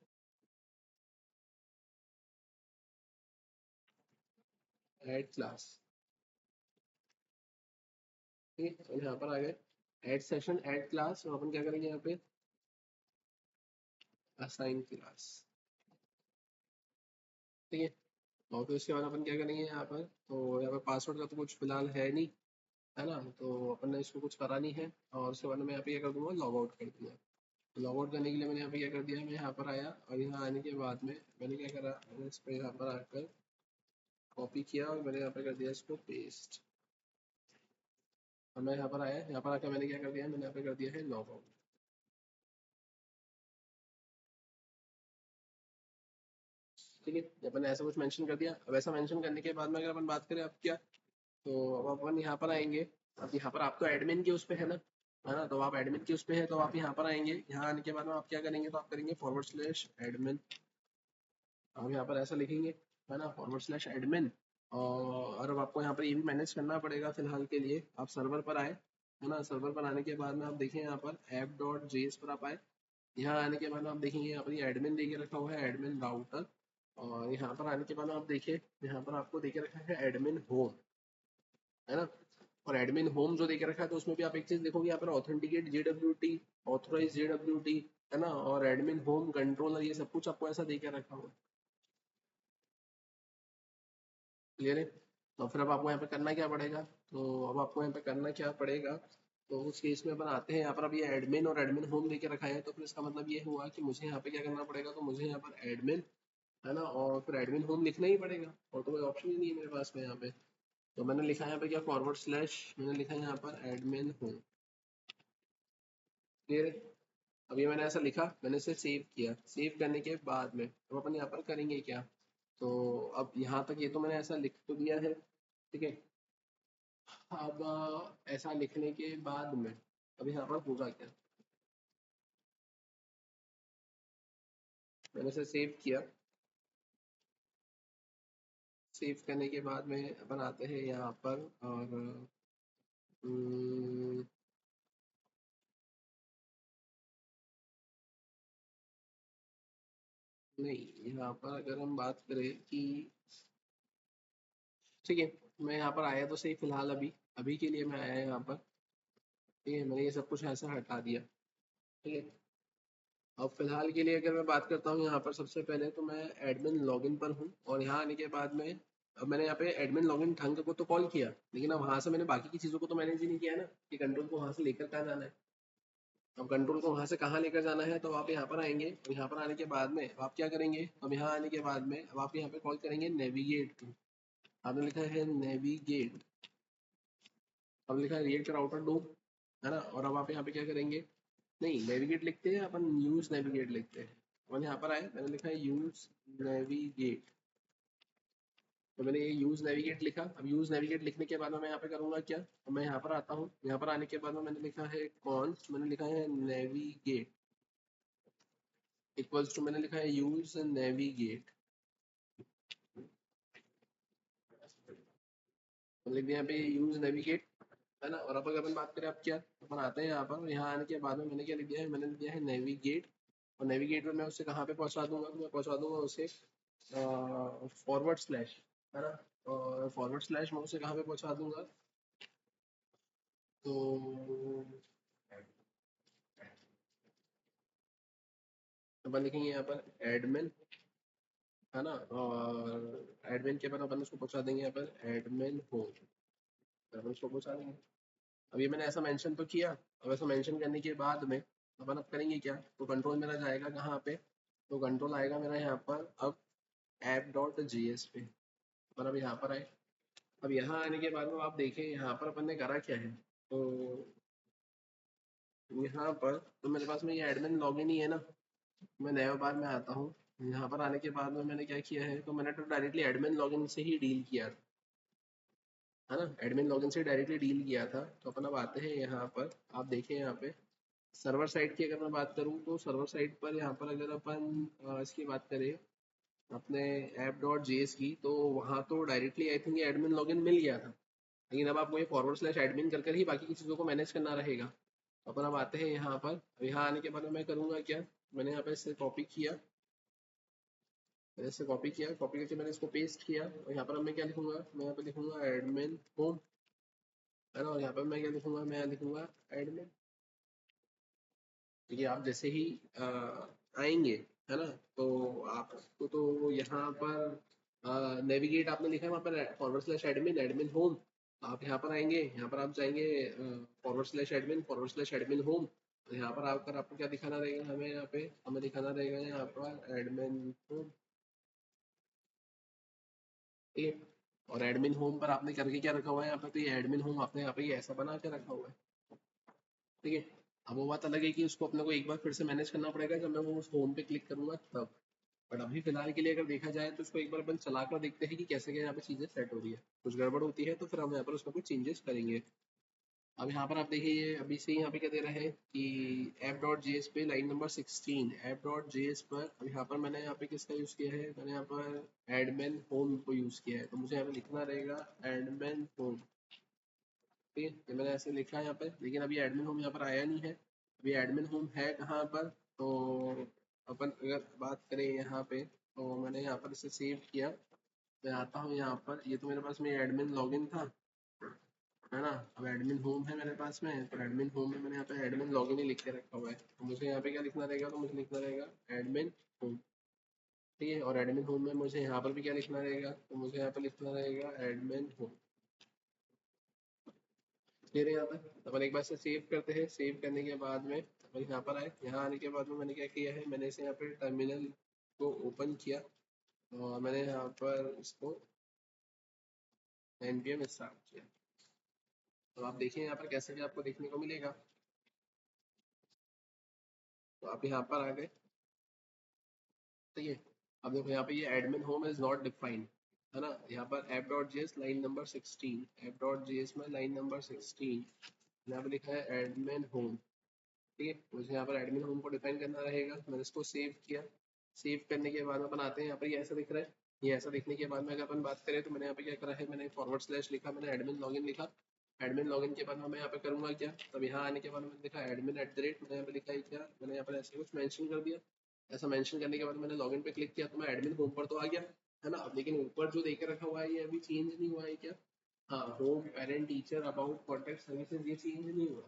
ऐड क्लास। ठीक है, तो यहाँ पर आ गए ऐड सेशन, ऐड क्लास, और अपन क्या करेंगे यहाँ पे, असाइन क्लास। ठीक है, और फिर उसके बाद अपन क्या करेंगे यहाँ पर, तो यहाँ पर पासवर्ड का तो कुछ फिलहाल है नहीं, है ना, तो अपन ने इसको कुछ करा नहीं है। और उसके बाद मैं यहाँ पे क्या कर दूंगा, लॉग आउट कर दूंगा। लॉग आउट करने के लिए मैंने यहाँ पे क्या कर दिया, मैं यहाँ पर आया, और यहाँ आने के बाद में मैंने क्या करा, मैंने इस पर यहाँ पर आकर कॉपी किया, और मैंने यहाँ पे कर दिया इसको पेस्ट। और मैं यहाँ पर आया, यहाँ पर आकर मैंने क्या कर दिया, मैंने यहाँ पे कर दिया है लॉग आउट। ठीक है, अपन ने ऐसा कुछ मेंशन कर दिया। अब ऐसा मेंशन करने के बाद में अगर अपन बात करें अब क्या, तो अब अपन यहाँ पर आएंगे। अब यहाँ पर आप तो एडमिन के उस पे है ना, तो आप एडमिन के उस पे है, तो आप यहाँ पर आएंगे, यहाँ आने के बाद में आप क्या करेंगे, तो आप करेंगे फॉरवर्ड स्लैश एडमिन। आप यहाँ पर ऐसा लिखेंगे, है ना, फॉरवर्ड स्लैश एडमिन। और अब आपको यहाँ पर ये भी मैनेज करना पड़ेगा फिलहाल के लिए। आप सर्वर पर आए, है ना, सर्वर पर आने के बाद में आप देखें यहाँ पर ऐप डॉट जेएस पर आप आए। यहाँ आने के बाद आप देखेंगे यहाँ पर ये एडमिन देके रखा हुआ है, एडमिन राउटर। और यहाँ पर आने के बाद आप देखिए, यहाँ पर आपको देके रखा है एडमिन होम, है ना। और एडमिन होम जो देके रखा है, तो उसमें भी आप एक चीज देखोगे यहाँ पर ऑथेंटिकेट जेडब्ल्यूटी, ऑथराइज जेडब्ल्यूटी, है ना, और एडमिन होम कंट्रोलर, ये सब कुछ आपको ऐसा देके रखा हुआ है। क्लियर है। तो फिर अब आपको यहाँ पे करना क्या पड़ेगा, तो अब आपको यहाँ पे करना क्या पड़ेगा, तो उस केस में अपन आते हैं यहाँ पर। अब ये एडमिन और एडमिन होम देके रखा है, तो फिर इसका मतलब ये हुआ कि मुझे यहाँ पे क्या करना पड़ेगा, तो मुझे यहाँ पर एडमिन, है ना, और फिर एडमिन होम लिखना ही पड़ेगा, और तो कोई ऑप्शन ही नहीं है मेरे पास में यहाँ पे। तो मैंने लिखा है यहाँ पे क्या, फॉरवर्ड स्लैश, मैंने लिखा है यहाँ पर एडमिन होम। क्लियर है। अब ये मैंने ऐसा लिखा, मैंने इसे सेव किया, सेव करने के बाद में अब अपन यहाँ पर करेंगे क्या, तो अब यहाँ तक ये तो मैंने ऐसा लिख तो दिया है। ठीक है, अब ऐसा लिखने के बाद में अब यहाँ पर होगा क्या, मैंने इसे सेव किया, सेव करने के बाद में अपन आते हैं यहाँ पर, और हम्म, नहीं, यहाँ पर अगर हम बात करें कि, ठीक है, मैं यहाँ पर आया तो सही फिलहाल, अभी अभी के लिए मैं आया यहाँ पर। ठीक है, मैंने ये सब कुछ ऐसा हटा दिया। ठीक है, अब फिलहाल के लिए अगर मैं बात करता हूँ यहाँ पर, सबसे पहले तो मैं एडमिन लॉगिन पर हूँ, और यहाँ आने के बाद में अब मैंने यहाँ पे एडमिन लॉगिन ढंग को तो कॉल किया, लेकिन अब वहाँ से मैंने बाकी की चीज़ों को तो मैनेज ही नहीं किया ना, कि कंट्रोल को वहाँ से लेकर कहाँ जाना है। अब कंट्रोल को वहाँ से कहाँ लेकर जाना है, तो आप यहाँ पर आएंगे, और यहाँ पर आने के बाद में आप क्या करेंगे, अब यहाँ आने के बाद में अब आप यहाँ पे कॉल करेंगे नेविगेट को। आपने लिखा है नेविगेट, अब लिखा है रिएक्ट राउटर डू, है ना। और अब आप यहाँ पे क्या करेंगे, नहीं नेविगेट लिखते हैं अपन, यूज नेविगेट लिखते हैं। मैंने यहाँ पर आए, मैंने लिखा है यूज नेविगेट, तो मैंने ये यूज नेविगेट लिखा। अब यूज नेविगेट लिखने के बाद में मैं यहाँ पे करूँगा क्या, अब मैं यहाँ पर आता हूँ, यहाँ पर आने के बाद में मैंने लिखा है कॉन्स, मैंने लिखा है नेविगेट इक्वल्स टू, मैंने लिखा है यूज नेविगेट, लिख दिया यहाँ पे यूज नेविगेट, है ना। और अब अगर अपन बात करें, अब क्या अपन आते हैं यहाँ पर, यहाँ आने के बाद में मैंने क्या लिख दिया है, मैंने लिख दिया है नेविगेट, और नेविगेट में मैं उससे कहाँ पे पहुँचा दूंगा, तो मैं पहुँचा दूंगा उसे फॉरवर्ड स्लैश, है ना। और फॉरवर्ड स्लैश मैं उसे कहाँ पे पहुँचा दूंगा, तो अपन लिखेंगे यहाँ पर एडमिन, है ना। और एडमिन के बाद अपन उसको पहुँचा देंगे यहाँ पर एडमिन होम, अपन उसको पहुँचा देंगे। अब ये मैंने ऐसा मेंशन तो किया, अब ऐसा मेंशन करने के बाद में अपन अब करेंगे क्या, तो कंट्रोल मेरा जाएगा कहाँ पे, तो कंट्रोल आएगा मेरा यहाँ पर अब ऐप डॉट जी एस पे। अपन अब यहाँ पर आए, अब यहाँ आने के बाद में आप देखें यहाँ पर अपन ने करा क्या है, तो यहाँ पर तो मेरे पास में ये एडमिन लॉगिन ही है ना। मैं नया बार में आता हूँ, यहाँ पर आने के बाद में मैंने क्या किया है, तो मैंने तो डायरेक्टली एडमिन लॉगिन से ही डील किया था, है ना। एडमिन लॉगिन से डायरेक्टली डील किया था। तो अपन अब आते हैं यहाँ पर, आप देखें यहाँ पे सर्वर साइड की अगर मैं बात करूँ, तो सर्वर साइड पर यहाँ पर अगर अपन इसकी बात करें अपने ऐप डॉट जे एस की, तो वहाँ तो directly I think admin login मिल गया था, लेकिन अब आपको ये फॉरवर्ड स्लैश एडमिन कर कर ही बाकी की चीज़ों को मैनेज करना रहेगा। तो अपन अब आते हैं यहाँ पर, अब यहाँ आने के बाद में मैं करूँगा क्या, मैंने यहाँ पे इससे कॉपी किया, मैंने इससे कॉपी किया, कॉपी करके मैंने इसको पेस्ट किया, और यहाँ पर अब मैं क्या लिखूंगा, मैं यहाँ पर लिखूंगा एडमिन होम, है ना। और यहाँ पर मैं क्या लिखूंगा, मैं लिखूंगा एडमिन। देखिए आप जैसे ही आएंगे, है ना, तो आपको तो यहाँ पर नेविगेट आपने लिखा है वहाँ पर forward slash admin admin home, आप यहाँ पर आएंगे, यहाँ पर आप जाएंगे फॉरवर्ड स्लैश एडमिन होम, तो यहाँ पर आकर आपको क्या दिखाना रहेगा, हमें यहाँ पे हमें दिखाना रहेगा यहाँ पर एडमिन होम, ठीक है। और एडमिन होम पर आपने करके क्या रखा हुआ है यहाँ पर, तो ये एडमिन होम आपने यहाँ पे ये ऐसा बना के रखा हुआ है, ठीक है। अब वो बात अलग है कि उसको अपने को एक बार फिर से मैनेज करना पड़ेगा जब मैं वो उस होम पे क्लिक करूंगा तब, बट अभी फिलहाल के लिए अगर देखा जाए तो इसको एक बार अपन चला कर देखते हैं कि कैसे क्या यहाँ पे चीजें सेट हो रही है। कुछ गड़बड़ होती है तो फिर हम यहाँ पर उसमें कुछ चेंजेस करेंगे। अब यहाँ पर आप देखिए ये अभी से यहाँ पे क्या दे रहा है कि ऐप डॉट जी एस पे line number 16 app dot G S पर, अब यहाँ पर मैंने यहाँ पे किसका यूज़ किया है, मैंने यहाँ पर एडमिन होम को यूज़ किया है, तो मुझे यहाँ पे लिखना रहेगा एडमिन होम, ठीक है। ये मैंने ऐसे लिखा है यहाँ पे, लेकिन अभी एडमिन होम यहाँ पर आया नहीं है। अभी एडमिन होम है कहाँ पर, तो अपन अगर बात करें यहाँ पे, तो मैंने यहाँ पर इसे सेव किया, मैं आता हूँ यहाँ पर, ये तो मेरे पास में एडमिन लॉगिन था, है ना। अब एडमिन होम है मेरे पास में, तो एडमिन होम में मैंने यहाँ पे एडमिन लॉगिन ही लिख के रखा हुआ है, तो मुझे यहाँ पे क्या लिखना रहेगा, तो मुझे लिखना रहेगा एडमिन होम, ठीक है। और एडमिन होम में मुझे यहाँ पर भी क्या लिखना रहेगा, तो मुझे यहाँ पर लिखना रहेगा एडमिन होम, क्लियर है यहाँ पर। अपन एक बार से सेव करते हैं, सेव करने के बाद में अपन यहाँ पर आए, यहाँ आने के बाद में मैंने क्या किया है, मैंने इसे यहाँ पे टर्मिनल को ओपन किया, और मैंने यहाँ पर इसको npm स्टार्ट किया, तो आप देखिए यहाँ पर कैसे भी आपको देखने को मिलेगा। तो आप यहाँ पर आ गए, ठीक है। अब देखो यहाँ पे ये admin home is not defined, है ना। यहाँ पर app dot G S line number 16, app dot G S में लाइन नंबर 16 यहाँ पे लिखा है एडमिन होम, ठीक है। मुझे यहाँ पर एडमिन होम को डिफाइन करना रहेगा, मैंने इसको सेव किया, सेव करने के बाद अपन आते हैं यहाँ पर, ये ऐसा दिख रहा है, ये ऐसा दिखने के बाद में अगर अपन बात करें, तो मैंने यहाँ पे क्या करा है, मैंने फॉरवर्ड स्लैश लिखा, मैंने एडमिन लॉगिन लिखा, एडमिन लॉगिन के बाद में मैं यहाँ पे करूँगा क्या, तब यहाँ आने के बाद मैंने लिखा एडमिन एट द रेट, मैंने यहाँ पे लिखा है क्या, मैंने यहाँ पर ऐसे कुछ मेंशन कर दिया, ऐसा मेंशन करने के बाद मैंने लॉगिन पे क्लिक किया, तो मैं एडमिन होम पर तो आ गया, है ना। अब लेकिन ऊपर जो देके रखा हुआ है ये अभी चेंज नहीं हुआ है क्या, हाँ, home parent teacher about contact services ये चेंज नहीं हुआ।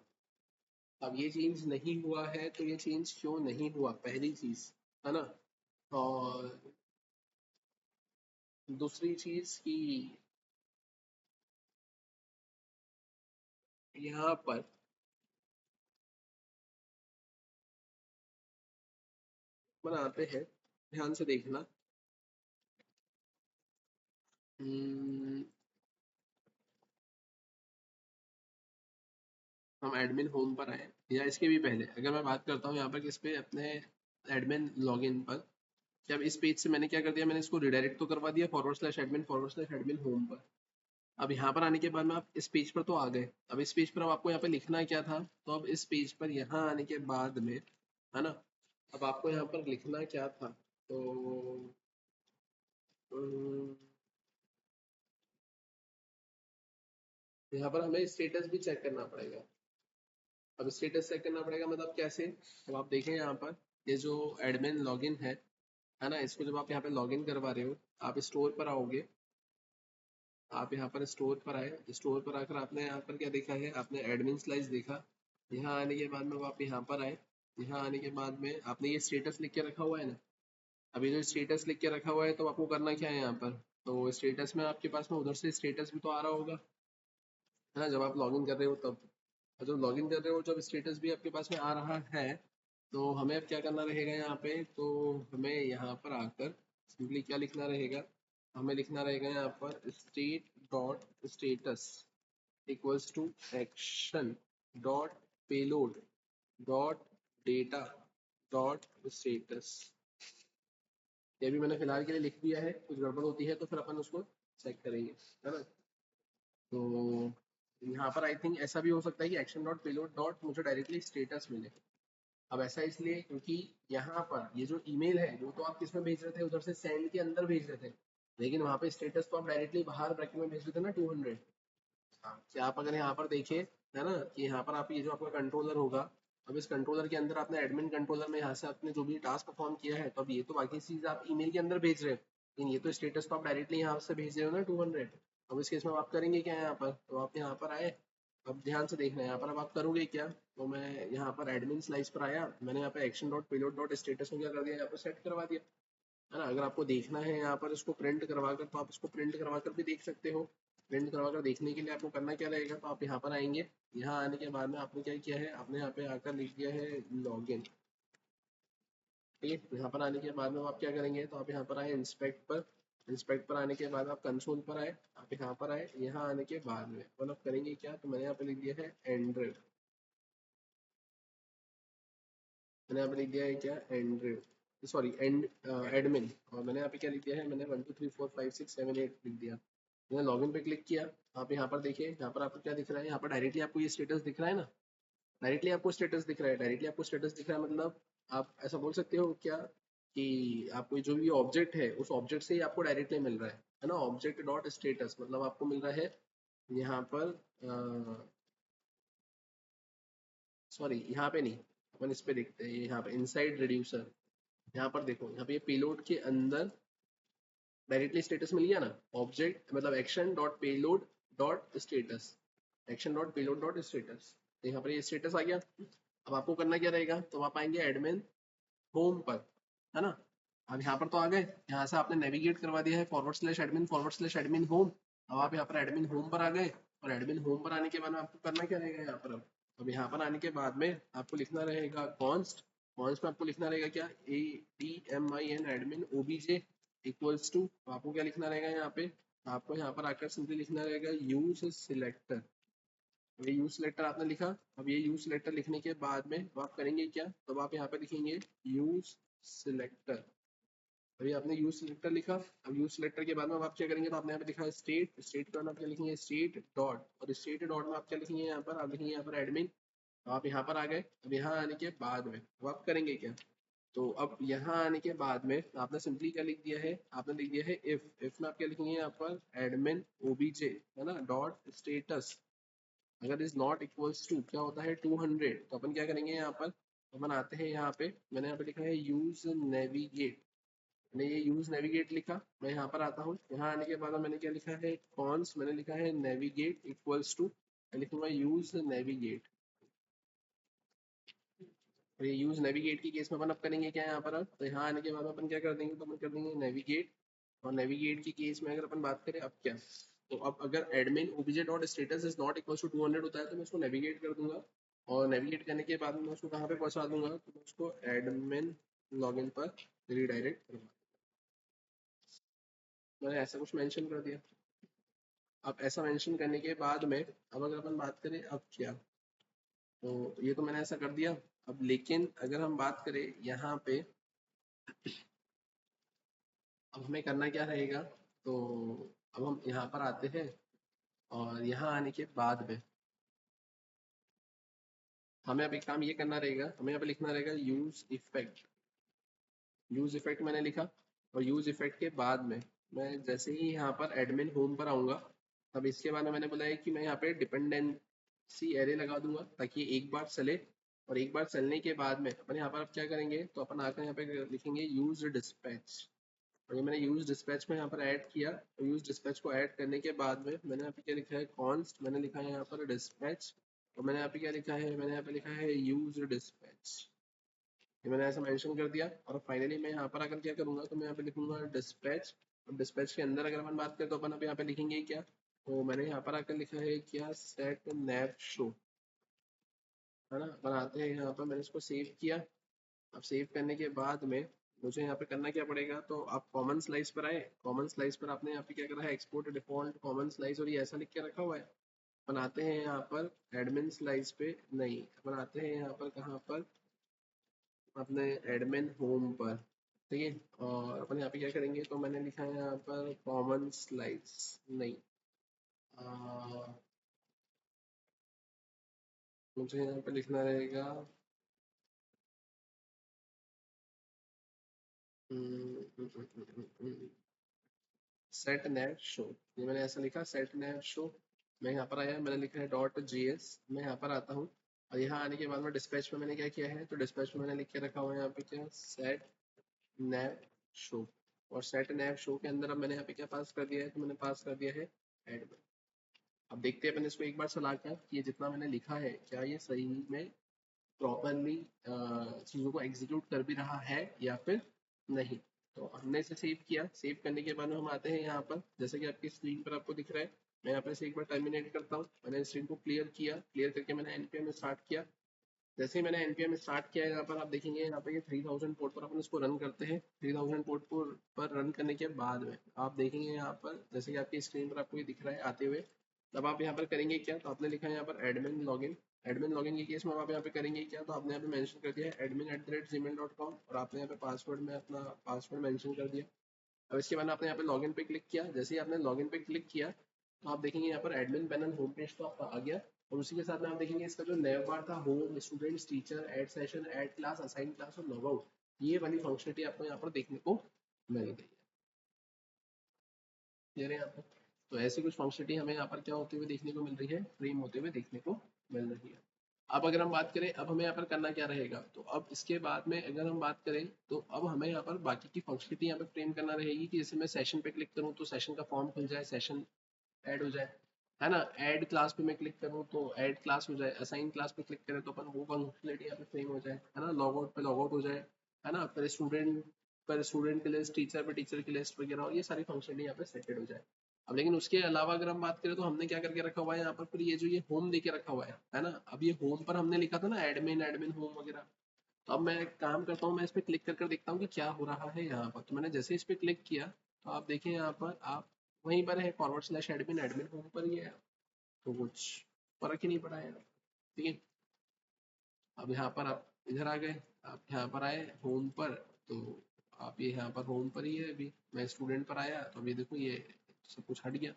अब ये चेंज नहीं हुआ है तो ये चेंज क्यों नहीं हुआ, पहली चीज, है ना। और दूसरी चीज कि यहाँ पर बनाते हैं, ध्यान से देखना। हम्म, हम एडमिन होम पर आए या इसके भी पहले अगर मैं बात करता हूँ यहाँ पर किस पे, अपने एडमिन लॉगिन पर। कि अब इस पेज से मैंने क्या कर दिया, मैंने इसको रिडायरेक्ट तो करवा दिया फॉरवर्ड स्लैश एडमिन होम पर। अब यहाँ पर आने के बाद में आप इस पेज पर तो आ गए। अब इस पेज पर अब आपको यहाँ पे लिखना क्या था, तो अब इस पेज पर यहाँ आने के बाद में, है ना, अब आपको यहाँ पर लिखना क्या था, तो अम, यहाँ पर हमें स्टेटस भी चेक करना पड़ेगा। अब स्टेटस चेक करना पड़ेगा मतलब कैसे, अब आप देखें यहाँ पर ये जो एडमिन लॉगिन है ना, इसको जब आप यहाँ पे लॉगिन करवा रहे हो, आप स्टोर पर आओगे। आप यहाँ पर स्टोर पर आए, स्टोर पर आकर आपने यहाँ पर क्या देखा है, आपने एडमिन स्लाइस देखा। यहाँ आने के बाद में वो आप यहाँ पर आए। यहाँ आने के बाद में आपने ये स्टेटस लिख के रखा हुआ है ना, अभी जो स्टेटस लिख के रखा हुआ है तो आपको करना क्या है यहाँ पर, तो स्टेटस में आपके पास में उधर से स्टेटस भी तो आ रहा होगा, है ना, जब आप लॉगिन कर रहे हो तब। और जब लॉगिन कर रहे हो जब स्टेटस भी आपके पास में आ रहा है, तो हमें अब क्या करना रहेगा यहाँ पे, तो हमें यहाँ पर आकर सिंपली क्या लिखना रहेगा, हमें लिखना रहेगा यहाँ पर state dot status equals to action dot payload dot data dot status. ये भी मैंने फिलहाल के लिए लिख दिया है, कुछ गड़बड़ होती है तो फिर अपन उसको चेक करेंगे, है ना। तो यहाँ पर आई थिंक ऐसा भी हो सकता है कि एक्शन डॉट पेलोड डॉट मुझे डायरेक्टली स्टेटस मिले। अब ऐसा इसलिए क्योंकि यहाँ पर ये जो ईमेल है वो तो आप किस में भेज रहे थे, उधर से सेंड के अंदर भेज रहे थे, लेकिन वहाँ पे स्टेटस तो आप डायरेक्टली बाहर ब्रैकेट में भेज रहे थे ना 200। हाँ, कि आप अगर यहाँ पर देखिए, है ना, कि यहाँ पर आप ये जो आपका कंट्रोलर होगा, अब इस कंट्रोलर के अंदर आपने एडमिन कंट्रोलर में यहाँ से आपने जो भी टास्क परफॉर्म किया है, तो अब ये तो बाकी चीज आप ईमेल के अंदर भेज रहे हो, लेकिन ये तो स्टेटस तो आप डायरेक्टली यहाँ से भेज रहे हो ना 200। अब इस केस में आप करेंगे क्या यहाँ पर, तो आप यहाँ पर आए। अब ध्यान से देखना है यहाँ पर, अब आप करोगे क्या, तो मैं यहाँ पर एडमिन स्लाइस पर आया, मैंने यहाँ पे action dot payload dot status को क्या कर दिया, यहाँ पर सेट करवा दिया, है ना। अगर आपको देखना है यहाँ पर इसको प्रिंट करवा कर, तो आप इसको प्रिंट करवा कर भी देख सकते हो। प्रिंट करवा कर देखने के लिए आपको करना क्या रहेगा, तो आप यहाँ पर आएंगे। यहाँ आने के बाद में आपने क्या किया है, आपने यहाँ पे आकर लिख दिया है लॉगिन। ठीक है, तो यहाँ पर आने के बाद में आप क्या करेंगे, तो आप यहाँ पर आए इंस्पेक्ट पर। इंस्पेक्ट पर आने के बाद आप कंसोल पर आए, आप यहाँ पर आए, यहाँ आने के बाद में मतलब करेंगे क्या, तो मैंने यहाँ पे लिख दिया है एंड्रॉइड। मैंने यहाँ पे लिख दिया है क्या, एंड्रॉइड, सॉरी एंड एडमिन। और मैंने यहाँ पे क्या लिख दिया है, मैंने 1 2 3 4 5 6 7 8 लिख दिया। मैंने लॉगिन पे क्लिक किया। आप यहाँ पर देखिए, यहाँ पर आपको क्या दिख रहा है, यहाँ पर डायरेक्टली आपको ये स्टेटस दिख रहा है ना, डायरेक्टली आपको स्टेटस दिख रहा है, डायरेक्टली आपको स्टेटस दिख रहा है, मतलब आप ऐसा बोल सकते हो क्या कि आपको जो भी ऑब्जेक्ट है उस ऑब्जेक्ट से ही आपको डायरेक्टली मिल रहा है ना, ऑब्जेक्ट डॉट स्टेटस मतलब आपको मिल रहा है यहाँ पर, सॉरी यहाँ पे नहीं, अपन इस पे देखते हैं, यहाँ पे इनसाइड रिड्यूसर, यहाँ पर देखो, यहाँ पे ये पेलोड के अंदर डायरेक्टली स्टेटस मिल गया ना, ऑब्जेक्ट मतलब action dot payload dot status, action dot payload dot status, तो यहाँ पर ये स्टेटस आ गया। अब आपको करना क्या रहेगा, तो आप आएंगे एडमिन होम पर, है ना। अब यहाँ पर तो आ गए, यहाँ से आपने नेविगेट करवा दिया है फॉरवर्ड स्लैश एडमिन होम। अब आप यहाँ पर एडमिन होम पर आ गए, और एडमिन होम पर आने के बाद में आपको करना क्या रहेगा यहाँ पर, अब यहाँ पर आने के बाद में आपको लिखना रहेगा कॉन्स्ट। कॉन्स्ट में आपको लिखना रहेगा क्या, ADMIN admin OBJ equals to, आपको क्या लिखना रहेगा यहाँ पे, आपको यहाँ पर आकर सिंपली लिखना रहेगा यूज सिलेक्टर। ये यूज सिलेक्टर आपने लिखा। अब ये यूज सिलेक्टर लिखने के बाद में अब आप करेंगे क्या, तब आप यहाँ पे लिखेंगे यूज सिलेक्टर। अभी आपने यूज सिलेक्टर लिखा। अब यूज सिलेक्टर के बाद में अब आप क्या करेंगे, तो आपने यहाँ पे लिखा है स्टेट, स्टेट के बाद आप क्या लिखेंगे, स्टेट डॉट, और स्टेट डॉट में आप क्या लिखेंगे यहाँ पर, आप लिखेंगे यहाँ पर एडमिन। आप यहाँ पर आ गए। अब यहाँ आने के बाद में अब आप करेंगे क्या, तो अब यहाँ आने के बाद में आपने सिंपली क्या लिख दिया है, आपने लिख दिया है इफ में आप क्या लिखेंगे यहाँ पर एडमिन OBJ, है ना, डॉट स्टेटस अगर इज नॉट इक्वल्स टू क्या होता है 200, तो अपन क्या करेंगे यहाँ पर, अपन आते हैं यहाँ पे, मैंने यहाँ पे लिखा है यूज नेविगेट, मैंने ये यूज नेविगेट लिखा, मैं यहाँ पर आता हूँ, यहाँ आने के बाद मैंने क्या लिखा है, कॉन्स मैंने लिखा है नेविगेट इक्वल्स टू, मैं लिखूंगा यूज नेविगेट। और ये यूज नेविगेट की केस में अपन अब करेंगे क्या यहाँ पर, अब तो यहाँ आने के बाद अपन क्या कर देंगे, तो अपन कर देंगे नेविगेट। और नेविगेट की केस में अगर अपन बात करें अब क्या, तो अब अगर admin OBJ dot status is not equal to 200 होता है तो मैं उसको नेविगेट कर दूंगा। और नेविगेट करने के बाद मैं उसको कहाँ पे पहुंचा दूंगा, तो मैं उसको एडमिन लॉगिन पर रीडायरेक्ट करूंगा। मैंने ऐसा कुछ मेंशन कर दिया। अब ऐसा मेंशन करने के बाद में अब अगर अपन बात करें अब क्या, तो ये तो मैंने ऐसा कर दिया। अब लेकिन अगर हम बात करें यहाँ पे, अब हमें करना क्या रहेगा, तो अब हम यहाँ पर आते हैं और यहाँ आने के बाद में हमें अब एक काम ये करना रहेगा, हमें यहाँ पे लिखना रहेगा यूज इफेक्ट। यूज इफेक्ट मैंने लिखा, और यूज इफेक्ट के बाद में मैं जैसे ही यहाँ पर एडमिन होम पर आऊँगा, तब इसके बाद में मैंने बोला है कि मैं यहाँ पे डिपेंडेंसी एरे लगा दूंगा ताकि एक बार चले। और एक बार चलने के बाद में अपन यहाँ पर अब क्या करेंगे, तो अपन आकर यहाँ पे लिखेंगे यूज डिस्पैच। और ये मैंने यूज डिस्पैच में यहाँ पर ऐड किया, और यूज डिस्पैच को ऐड करने के बाद में मैंने यहाँ पे क्या लिखा है, कॉन्स्ट मैंने लिखा है यहाँ पर डिस्पैच। और मैंने यहाँ पे क्या लिखा है, मैंने यहाँ पे लिखा है यूज डिस्पैच। ये मैंने ऐसा मेंशन कर दिया। और फाइनली मैं यहाँ पर आकर क्या करूँगा, तो मैं यहाँ पे लिखूंगा डिस्पैच। और डिस्पैच के अंदर अगर अपन बात करें तो अपन अब यहाँ पे लिखेंगे क्या, तो मैंने यहाँ पर आकर लिखा है क्या, सेट नैव शो, है ना। बनाते हैं यहाँ पर, मैंने इसको सेव किया। अब सेव करने के बाद में मुझे यहाँ पे करना क्या पड़ेगा, तो आप कॉमन स्लाइस पर आए, कॉमन स्लाइस पर आपने यहाँ पे क्या करा है, एक्सपोर्ट डिफॉल्ट कॉमन स्लाइस, और ये ऐसा लिख के रखा हुआ है। बनाते हैं यहाँ पर एडमिन स्लाइस पे, नहीं बनाते हैं यहाँ पर, कहाँ पर, अपने एडमिन होम पर। ठीक है, और अपन यहाँ पे क्या करेंगे, तो मैंने लिखा है यहाँ पर कॉमन स्लाइड्स, नहीं मुझे यहाँ पे लिखना रहेगा सेट नेव शो। ये मैंने ऐसा लिखा सेट नेव शो। मैं यहाँ पर आया, मैंने लिखा है डॉट जीएस, मैं यहाँ पर आता हूँ। और यहाँ आने के बाद में डिस्पैच में मैंने क्या किया है, तो डिस्पैच में मैंने लिख के रखा हुआ है यहाँ पे क्या, सेट नैव शो। और सेट नैव शो के अंदर अब मैंने यहाँ पे क्या पास कर दिया है, तो मैंने पास कर दिया है एडमिन। अब देखते हैं अपन इसको एक बार चला कर कि ये जितना मैंने लिखा है क्या ये सही में प्रॉपरली चीज़ों को एग्जीक्यूट कर भी रहा है या फिर नहीं। तो हमने इसे सेव किया, सेव करने के बाद में हम आते हैं यहाँ पर, जैसे कि आपकी स्क्रीन पर आपको दिख रहा है। मैं यहाँ पर से एक बार टर्मिनेट करता हूँ, मैंने स्क्रीन को क्लियर किया, क्लियर करके मैंने एनपीएम स्टार्ट किया। जैसे ही मैंने एनपीएम स्टार्ट किया, यहाँ पर आप देखेंगे यहाँ पे ये 3000 पोर्ट पर अपन इसको रन करते हैं। 3000 पोर्ट पर रन करने के बाद में आप देखेंगे यहाँ पर, जैसे कि आपकी स्क्रीन पर आपको ये दिख रहा है आते हुए, तब आप यहाँ पर करेंगे क्या, तो आपने लिखा है यहाँ पर एडमिन लॉगिन। एडमिन लॉगिन के केस में आप यहाँ पे करेंगे क्या, तो आपने यहाँ पे मेंशन कर दिया है admin@gmail.com, और आपने यहाँ पे पासवर्ड में अपना पासवर्ड मेंशन कर दिया। अब इसके बाद आपने यहाँ पे लॉगिन पे क्लिक किया, जैसे ही आपने लॉगिन पे क्लिक किया, तो आप देखेंगे यहाँ पर एडमिन पैनल होम पेज तो आपका आ गया। और उसी के साथ में आप देखेंगे इसका जो नया बार था, home, students, teacher, add session, add class, assign class और लॉग आउट, ये वाली फंक्शनलिटी आपको यहाँ पर देखने को मिल गई है। क्लियर है यहाँ पर। तो ऐसी कुछ फंक्शनलिटी हमें यहाँ पर क्या होते हुए देखने को मिल रही है, फ्रेम होते हुए देखने को मिल रही है। अब अगर हम बात करें, अब हमें यहाँ पर करना क्या रहेगा, तो अब इसके बाद में अगर हम बात करें, तो अब हमें यहाँ पर बाकी की फंक्शनलिटी यहाँ पर फ्रेम करना रहेगी कि जैसे मैं सेशन पे क्लिक करूँ तो सेशन का फॉर्म खुल जाए, सेशन ऐड हो जाए, है ना। ऐड क्लास पे मैं क्लिक करूँ तो ऐड क्लास हो जाए, असाइन क्लास पे क्लिक करें तो अपन वो फंक्शनलिटी यहाँ पे फ्रेम हो जाए, है ना। लॉग आउट पे लॉग आउट हो जाए, है ना। पर स्टूडेंट की लिस्ट, टीचर पे टीचर की लिस्ट वगैरह, और ये सारी फंक्शनलिटी यहाँ पे सेटेड हो जाए। अब लेकिन उसके अलावा अगर हम बात करें, तो हमने क्या करके रखा हुआ है यहाँ पर, फिर ये जो ये होम देके रखा हुआ है ना। अब ये होम पर हमने लिखा था ना एडमिन एडमिन होम वगैरह। तो अब मैं एक काम करता हूँ, मैं इस पर क्लिक कर देखता हूँ कि क्या हो रहा है यहाँ पर। तो मैंने जैसे इस पर क्लिक किया, तो आप देखें यहाँ पर, आप वहीं पर है /एडमिन एडमिन होम पर ही है। तो कुछ फर्क ही नहीं पड़ा है, ठीक है। अब यहाँ पर आप इधर आ गए, आप यहाँ पर आए होम पर, तो आप ये यहाँ पर होम पर ही है। अभी मैं स्टूडेंट पर आया, तो अभी देखो ये सब कुछ हट गया,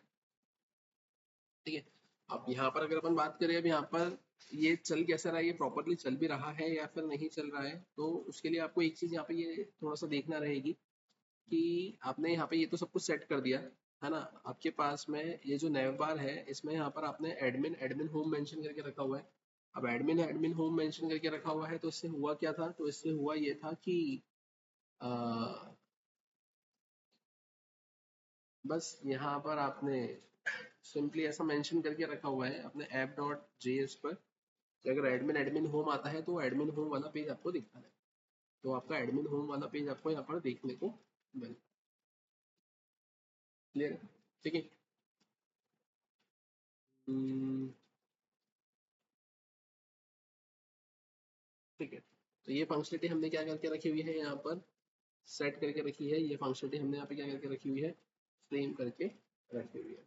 ठीक है। अब यहाँ पर अगर अपन बात करें, अब यहाँ पर ये चल कैसा रहा है, ये प्रॉपरली चल भी रहा है या फिर नहीं चल रहा है, तो उसके लिए आपको एक चीज यहाँ पे ये थोड़ा सा देखना रहेगी कि आपने यहाँ पे ये तो सब कुछ सेट कर दिया, है ना। आपके पास में ये जो नैव बार है, इसमें यहाँ पर आपने एडमिन एडमिन होम मेंशन करके रखा हुआ है। अब एडमिन एडमिन होम मेंशन करके रखा हुआ है, तो इससे हुआ क्या था, तो इससे हुआ ये था कि बस यहाँ पर आपने सिंपली ऐसा मेंशन करके रखा हुआ है अपने ऐप डॉट जेएस पर कि अगर एडमिन एडमिन होम आता है तो एडमिन होम वाला पेज आपको दिखता है। तो आपका एडमिन होम वाला पेज आपको यहाँ पर देखने को मिल क्लियर है? ठीक है। हम्म, ठीक है। तो ये फंक्शनलिटी हमने क्या करके रखी हुई है यहाँ पर सेट करके रखी है। ये फंक्शनलिटी हमने यहाँ पे क्या करके रखी हुई है फ्रेम करके रखी हुई है।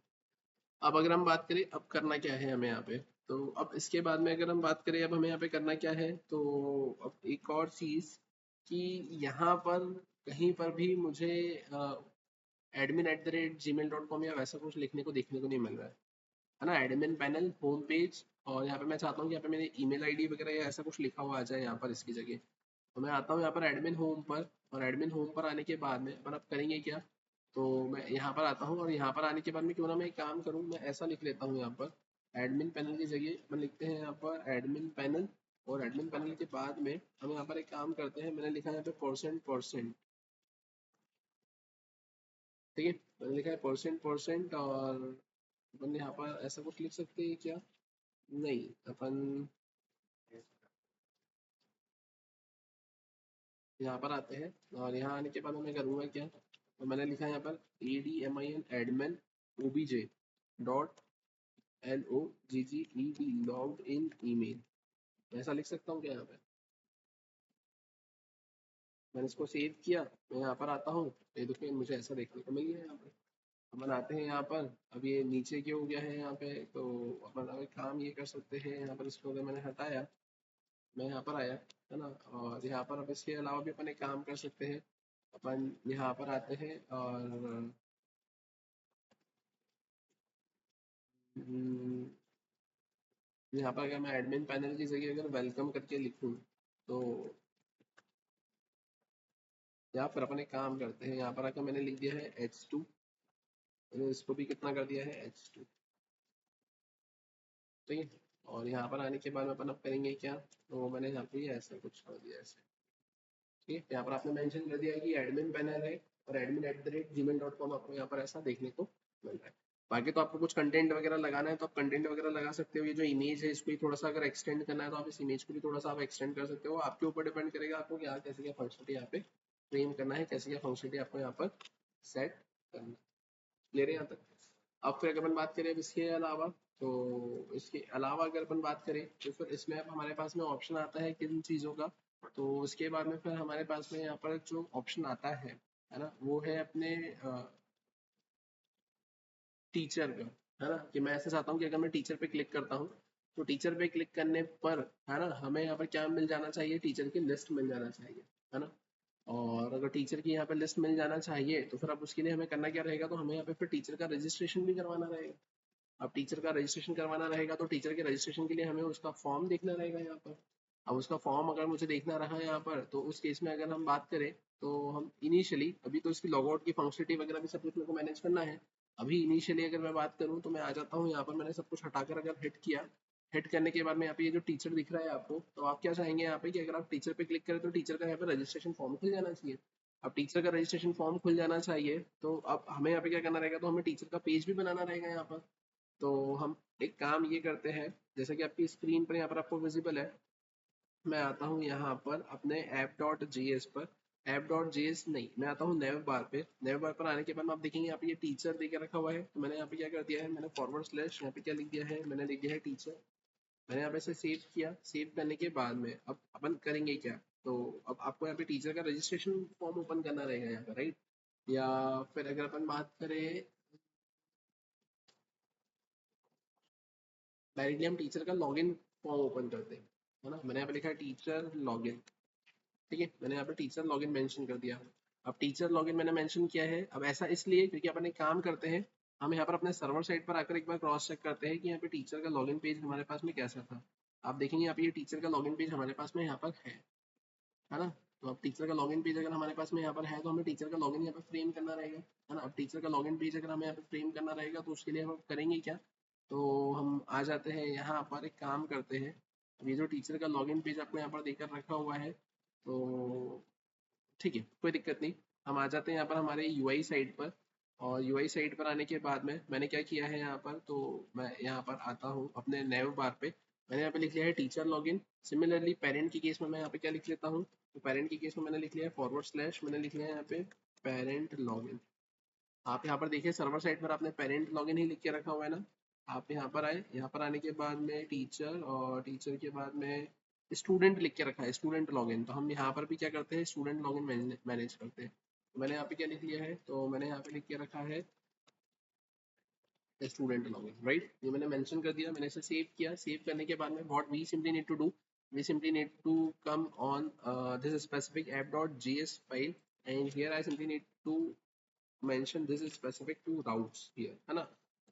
अब अगर हम बात करें अब करना क्या है हमें यहाँ पे, तो अब इसके बाद में अगर हम बात करें अब हमें यहाँ पे करना क्या है, तो अब एक और चीज कि यहाँ पर कहीं पर भी मुझे admin@gmail.com या वैसा कुछ लिखने को देखने को नहीं मिल रहा है ना। एडमिन पैनल होम पेज, और यहाँ पे मैं चाहता हूँ कि यहाँ पे मेरी ईमेल आईडी वगैरह या ऐसा कुछ लिखा हुआ आ जाए यहाँ पर इसकी जगह। तो मैं आता हूँ यहाँ पर एडमिन होम पर, और एडमिन होम पर आने के बाद में अपन अब करेंगे क्या, तो मैं यहाँ पर आता हूँ और यहाँ पर आने के बाद में क्यों ना मैं एक काम करूँ, मैं ऐसा लिख लेता हूँ यहाँ पर एडमिन पैनल की जगह अपन लिखते हैं यहाँ पर एडमिन पैनल, और एडमिन पैनल के बाद में हम यहाँ पर एक काम करते हैं, मैंने लिखा है यहाँ पे परसेंट, ठीक है। मैंने लिखा है परसेंट, और अपन यहाँ पर ऐसा कुछ लिख सकते हैं क्या, नहीं अपन यहाँ पर आते हैं और यहाँ आने के बाद मैं करूँगा क्या, तो मैंने लिखा है यहाँ पर ADMIN admin OBJ dot LOGGED logged in email, ऐसा लिख सकता हूँ क्या यहाँ पे। मैंने इसको सेव किया, मैं यहाँ पर आता हूँ, ये देखिए मुझे ऐसा देखने को मिल गया यहाँ पे। अपन आते हैं यहाँ पर, अब ये नीचे क्यों हो गया है यहाँ पे, तो अपन अब एक काम ये कर सकते हैं, यहाँ पर इसको अगर मैंने हटाया, मैं यहाँ पर आया है ना, और यहाँ पर अब इसके अलावा भी अपन एक काम कर सकते हैं, अपन यहाँ पर आते हैं और यहाँ पर अगर मैं एडमिन पैनल की जगह अगर वेलकम करके लिखूँ, तो यहाँ पर अपन एक काम करते हैं, यहाँ पर आकर मैंने लिख दिया है H2, मैंने इसको भी कितना कर दिया है H2, ठीक है। और यहाँ पर आने के बाद में अपन अब करेंगे क्या, तो मैंने यहाँ पे ऐसा कुछ कर दिया ऐसे, ठीक है। यहाँ पर आपने मेंशन कर दिया है कि एडमिन पैनल है और admin@gmail.com आपको यहाँ पर ऐसा देखने को मिल रहा है। बाकी तो आपको कुछ कंटेंट वगैरह लगाना है तो आप कंटेंट वगैरह लगा सकते हो, ये जो इमेज है इसको ही थोड़ा सा अगर एक्सटेंड करना है तो आप इस इमेज को भी थोड़ा सा आप एक्सटेंड कर सकते हो, आपके ऊपर डिपेंड करेगा आपको क्या कैसे क्या फंक्शनलिटी यहाँ पे फ्रेम करना है, कैसे क्या फंक्शनलिटी आपको यहाँ पर सेट करना है। क्लियर है यहाँ तक। अब फिर अगर अपन बात करें अब इसके अलावा, तो इसके अलावा अगर अपन बात करें तो फिर इसमें अब हमारे पास में ऑप्शन आता है किन चीज़ों का, तो उसके बाद में फिर हमारे पास में यहाँ पर जो ऑप्शन आता है ना, वो है अपने टीचर का, है ना, कि मैं ऐसा चाहता हूँ कि अगर मैं टीचर पे क्लिक करता हूँ, तो टीचर पे क्लिक करने पर है ना हमें यहाँ पर क्या मिल जाना चाहिए, टीचर की लिस्ट मिल जाना चाहिए, है ना। और अगर टीचर की यहाँ पे लिस्ट मिल जाना चाहिए तो फिर अब उसके लिए हमें करना क्या रहेगा, तो हमें यहाँ पे फिर टीचर का रजिस्ट्रेशन भी करवाना रहेगा। अब टीचर का रजिस्ट्रेशन करवाना रहेगा तो टीचर के रजिस्ट्रेशन के लिए हमें उसका फॉर्म देखना रहेगा यहाँ पर। अब उसका फॉर्म अगर मुझे देखना रहा है यहाँ पर, तो उस केस में अगर हम बात करें, तो हम इनिशियली अभी तो इसकी लॉग आउट की फंक्शनलिटी वगैरह भी सब कुछ मेरे को मैनेज करना है। अभी इनिशियली अगर मैं बात करूँ तो मैं आ जाता हूँ यहाँ पर, मैंने सब कुछ हटाकर अगर हिट किया, हिट करने के बाद में यहाँ पे ये जो टीचर दिख रहा है आपको, तो आप क्या चाहेंगे यहाँ पे कि अगर आप टीचर पे क्लिक करें तो टीचर का यहाँ पे रजिस्ट्रेशन फॉर्म खुल जाना चाहिए। अब टीचर का रजिस्ट्रेशन फॉर्म खुल जाना चाहिए, तो अब हमें यहाँ पे क्या करना रहेगा, तो हमें टीचर का पेज भी बनाना रहेगा यहाँ पर। तो हम एक काम ये करते हैं, जैसे कि आपकी स्क्रीन पर यहाँ पर आपको विजिबल है, मैं आता हूँ यहाँ पर अपने ऐप डॉट जी एस पर, ऐप डॉट जी एस नहीं, मैं आता हूँ नेव बार पे, नेव बार पर आने के बाद आप देखेंगे यहाँ पे ये टीचर देके रखा हुआ है, तो मैंने यहाँ पे क्या कर दिया है, मैंने फॉरवर्ड स्लैश यहाँ पे क्या लिख दिया है, मैंने लिख दिया है टीचर। मैंने यहाँ पे से सेव किया, सेव करने के बाद में अब अपन करेंगे क्या, तो अब आपको यहाँ पे टीचर का रजिस्ट्रेशन फॉर्म ओपन करना रहेगा यहाँ पर, राइट। या फिर अगर अपन बात करें डायरेक्टली हम टीचर का लॉगिन फॉर्म ओपन करते हैं, है ना। मैंने यहाँ पे लिखा है टीचर लॉगिन, ठीक है, मैंने यहाँ पे टीचर लॉगिन मेंशन कर दिया। अब टीचर लॉगिन मैंने मेंशन किया है, अब ऐसा इसलिए क्योंकि अपन एक काम करते हैं, हम यहाँ पर अपने सर्वर साइड पर आकर एक बार क्रॉस चेक करते हैं कि यहाँ पे टीचर का लॉगिन पेज हमारे पास में कैसा था। आप देखेंगे यहाँ पे ये टीचर का लॉगिन पेज हमारे पास में यहाँ पर है ना। तो अब टीचर का लॉगिन पेज अगर हमारे पास में यहाँ पर है, तो हमें टीचर का लॉगिन यहाँ पर फ्रेम करना रहेगा, है ना। अब टीचर का लॉगिन पेज अगर हमें यहाँ पे फ्रेम करना रहेगा तो उसके लिए हम करेंगे क्या, तो हम आ जाते हैं यहाँ पर एक काम करते हैं, ये जो टीचर का लॉगिन पेज आपको यहाँ पर देकर रखा हुआ है, तो ठीक है कोई दिक्कत नहीं, हम आ जाते हैं यहाँ पर हमारे यूआई साइड पर, और यूआई साइट पर आने के बाद में मैंने क्या किया है यहाँ पर, तो मैं यहाँ पर आता हूँ अपने नेव बार पे, मैंने यहाँ पे लिख लिया है टीचर लॉगिन। सिमिलरली पेरेंट की केस में मैं यहाँ पे क्या लिख लेता हूँ, तो पेरेंट की केस में मैंने लिख लिया है /, मैंने लिख लिया है यहाँ पे पेरेंट लॉगिन। आप यहाँ पर देखिए सर्वर साइड पर आपने पेरेंट लॉगिन ही लिख के रखा हुआ है ना। आप यहाँ पर आए, यहाँ पर आने के बाद में टीचर, और टीचर के बाद में स्टूडेंट लिख के रखा है, स्टूडेंट लॉगिन। तो हम यहाँ पर भी क्या करते हैं, स्टूडेंट लॉगिन मैनेज करते हैं। तो मैंने यहाँ पे क्या लिख लिया है, तो मैंने यहाँ पे लिख के रखा है स्टूडेंट लॉगिन, राइट। ये मैंने मेंशन कर दिया, मैंने इसे सेव किया। सेव करने के बाद में what we simply need to do, we simply need to come on this specific app.js file, and here I simply need to mention this is specific to routes here, है ना।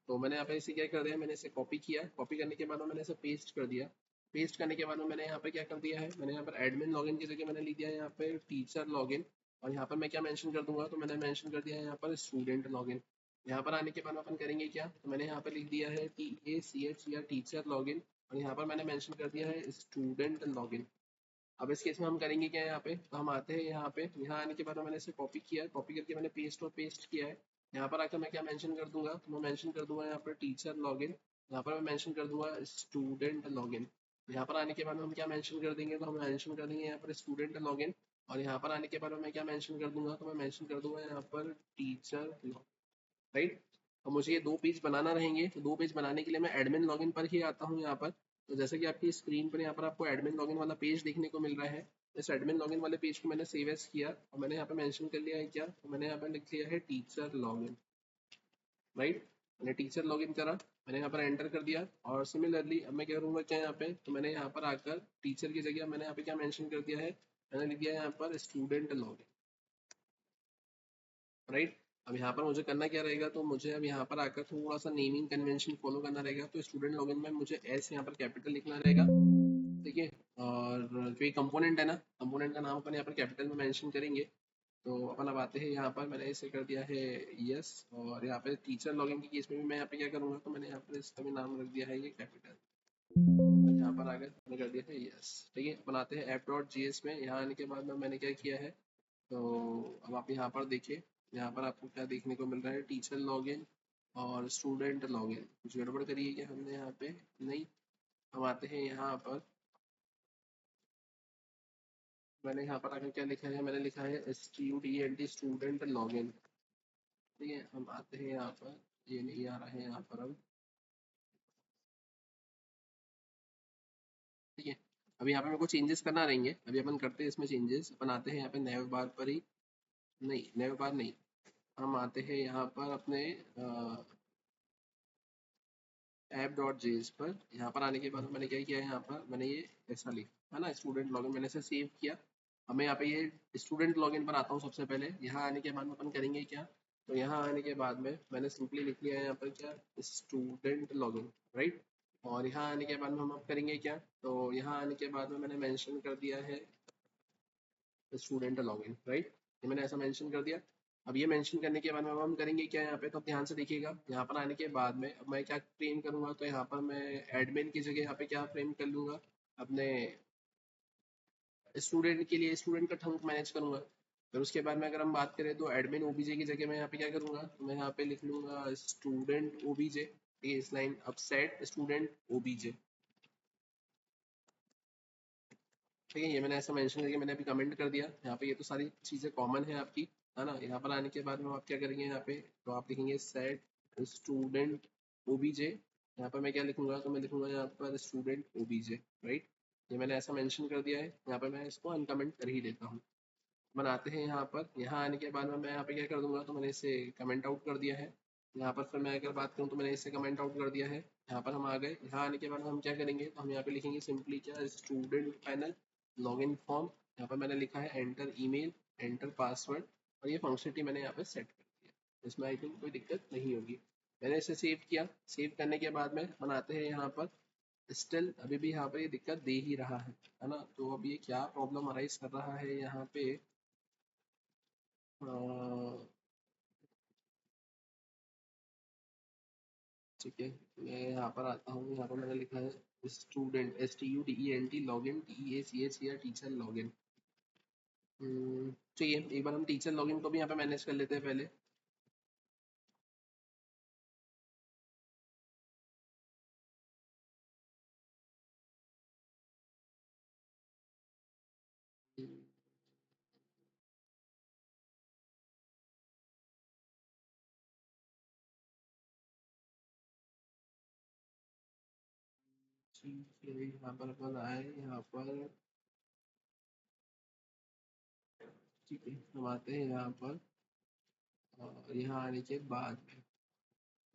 तो मैंने यहाँ पे इसे क्या कर दिया, मैंने इसे कॉपी किया, कॉपी करने के बाद में मैंने इसे पेस्ट कर दिया। पेस्ट करने के बाद में मैंने यहाँ पे क्या कर दिया है, मैंने यहाँ पर एडमिन लॉगिन की जगह मैंने लिख दिया है यहाँ पे टीचर लॉगिन। और यहाँ पर मैं क्या मेंशन कर दूंगा, तो मैंने मेंशन कर दिया है यहाँ पर स्टूडेंट लॉगिन। यहाँ पर आने के बाद अपन करेंगे क्या, तो मैंने यहाँ पर लिख दिया है TACH या टीचर लॉगिन, और यहाँ पर मैंने मेंशन कर दिया है स्टूडेंट लॉगिन। अब इस केस में हम करेंगे क्या, यहाँ पे तो हम आते हैं यहाँ पे, यहाँ आने के बाद मैंने इसे कॉपी किया है, कॉपी करके मैंने पेस्ट और पेस्ट किया है। यहाँ पर आकर मैं क्या मेंशन कर दूंगा, तो मैं मेंशन कर दूंगा यहाँ पर टीचर लॉगिन। यहाँ पर मैं मेंशन कर दूंगा स्टूडेंट लॉगिन। यहाँ पर आने के बाद हम क्या मेंशन कर देंगे, तो हम मेंशन कर देंगे यहाँ पर स्टूडेंट लॉगिन। और यहाँ पर आने के बाद मैं क्या मेंशन कर दूंगा, तो मैं मेंशन कर दूंगा यहाँ पर टीचर लॉगिन, राइट। अब मुझे ये 2 पेज बनाना रहेंगे, तो 2 पेज बनाने के लिए मैं एडमिन लॉगिन पर ही आता हूँ यहाँ पर। तो जैसे कि आपकी स्क्रीन पर यहाँ पर आपको एडमिन लॉगिन वाला पेज देखने को मिल रहा है। इस एडमिन लॉगिन वाले पेज को मैंने सेव एज किया, और मैंने यहाँ पे मेंशन कर लिया है क्या, तो मैंने यहाँ पे लिख लिया है टीचर लॉगिन, राइट। मैंने टीचर लॉगिन करा, मैंने यहाँ पर एंटर कर दिया। और सिमिलरली अब मैं क्या करूँगा क्या यहाँ पे, तो मैंने यहाँ पर आकर टीचर की जगह मैंने यहाँ पे क्या मेंशन कर दिया है, मैंने लिख दिया है यहाँ पर स्टूडेंट लॉगिन, राइट। अब यहाँ पर मुझे करना क्या रहेगा, तो मुझे अब यहाँ पर आकर थोड़ा सा नेमिंग कन्वेंशन फॉलो करना रहेगा। तो स्टूडेंट लॉगिन में मुझे एस यहाँ पर कैपिटल लिखना रहेगा, ठीक है। और जो ये कंपोनेंट है ना, कंपोनेंट का नाम अपन यहाँ पर कैपिटल में मेंशन करेंगे। तो अपन अब आते हैं यहाँ पर, मैंने इसे कर दिया है यस। और यहाँ पे टीचर लॉगिन की केस में भी मैं यहाँ पे क्या करूँगा, तो मैंने यहाँ पर इसका भी नाम रख दिया है ये कैपिटल, यहाँ पर आगे मैंने कर दिया है यस, ठीक है। अपन आते हैं app.js में, यहाँ आने के बाद में मैंने क्या किया है, तो अब आप यहाँ पर देखिए, यहाँ पर आपको क्या देखने को मिल रहा है, टीचर लॉगिन और स्टूडेंट लॉगिन। कुछ गड़बड़ करी है क्या हमने यहाँ पे, नहीं। हम आते हैं यहाँ पर, मैंने यहाँ पर आकर क्या लिखा है, मैंने लिखा है STUDENT स्टूडेंट लॉगिन, ठीक है। हम आते हैं यहाँ पर, ये नहीं आ रहा है यहाँ पर अब, ठीक है। अभी यहाँ पे मेरे को चेंजेस करना रहेंगे, अभी अपन करते हैं इसमें चेंजेस। अपन आते हैं यहाँ पे नेव बार पर ही, नहीं नेव बार नहीं, हम आते हैं यहाँ पर अपने app.js पर। यहाँ पर आने के बाद मैंने क्या किया है, यहाँ पर मैंने ये ऐसा लिखा है ना स्टूडेंट लॉगिन, मैंने इसे सेव किया। अब मैं यहाँ पे ये स्टूडेंट लॉगिन पर आता हूँ सबसे पहले। यहाँ आने के बाद में अपन करेंगे क्या, तो यहाँ आने के बाद में मैंने सिंपली लिख लिया है यहाँ पर क्या, स्टूडेंट लॉगिन, राइट। और यहाँ आने के बाद में हम अब करेंगे क्या, तो यहाँ आने के बाद में मैंने मेंशन कर दिया है स्टूडेंट लॉगिन, राइट। ये मैंने ऐसा मेंशन कर दिया। अब ये मेंशन करने के बाद में अब हम करेंगे क्या यहाँ पे, तो ध्यान से देखिएगा। यहाँ पर आने के बाद में अब मैं क्या फ्रेम करूँगा, तो यहाँ पर मैं एडमिन की जगह यहाँ पे क्या फ्रेम कर लूँगा, अपने स्टूडेंट के लिए स्टूडेंट का थंक मैनेज करूँगा। फिर उसके बाद में अगर हम बात करें, तो एडमिन ओबीजे की जगह मैं यहाँ पे क्या करूँगा, तो मैं यहाँ पे लिख लूँगा स्टूडेंट ओबीजे, ये इस लाइन अब सेट स्टूडेंट ओबीजे, ठीक है। ये मैंने ऐसा मेंशन करके मैंने अभी कमेंट कर दिया यहाँ पे। ये तो सारी चीज़ें कॉमन है आपकी, है ना। यहाँ पर आने के बाद में आप क्या करेंगे यहाँ पे, तो आप लिखेंगे सेट स्टूडेंट ओबीजे। यहाँ पर मैं क्या लिखूंगा, तो मैं लिखूंगा यहाँ पर स्टूडेंट ओबीजे, राइट। ये मैंने ऐसा मेंशन कर दिया है। यहाँ पर मैं इसको अनकमेंट कर ही देता हूँ। बनाते हैं यहाँ पर, यहाँ आने के बाद में मैं यहाँ पे क्या कर दूंगा, तो मैंने इसे कमेंट आउट कर दिया है। यहाँ पर फिर मैं अगर बात करूँ, तो मैंने इसे कमेंट आउट कर दिया है। यहाँ पर हम आ गए, यहाँ आने के बाद हम क्या करेंगे, तो हम यहाँ पे लिखेंगे सिंपली क्या, स्टूडेंट पैनल लॉगिन फॉर्म। यहाँ पर मैंने लिखा है एंटर ईमेल, एंटर पासवर्ड, और ये फंक्शनलिटी मैंने यहाँ पे सेट कर दिया। इसमें आई थिंक कोई दिक्कत नहीं होगी। मैंने इसे सेव किया। सेव करने के बाद में बनाते हैं यहाँ पर, स्टिल अभी भी यहाँ पर ये दिक्कत दे ही रहा है ना। तो अब ये क्या प्रॉब्लम अराइज कर रहा है यहाँ पे, ठीक है। मैं यहाँ पर आता हूँ, यहाँ पर मैंने लिखा है स्टूडेंट STUDENT लॉगिन TEACH या टीचर लॉगिन। चाहिए एक बार हम टीचर लॉगिन को भी यहाँ पे मैनेज कर लेते हैं पहले। ठीक है, यहाँ पर अपन आए, यहाँ पर ठीक है, हम आते हैं यहाँ पर। यहाँ आने के बाद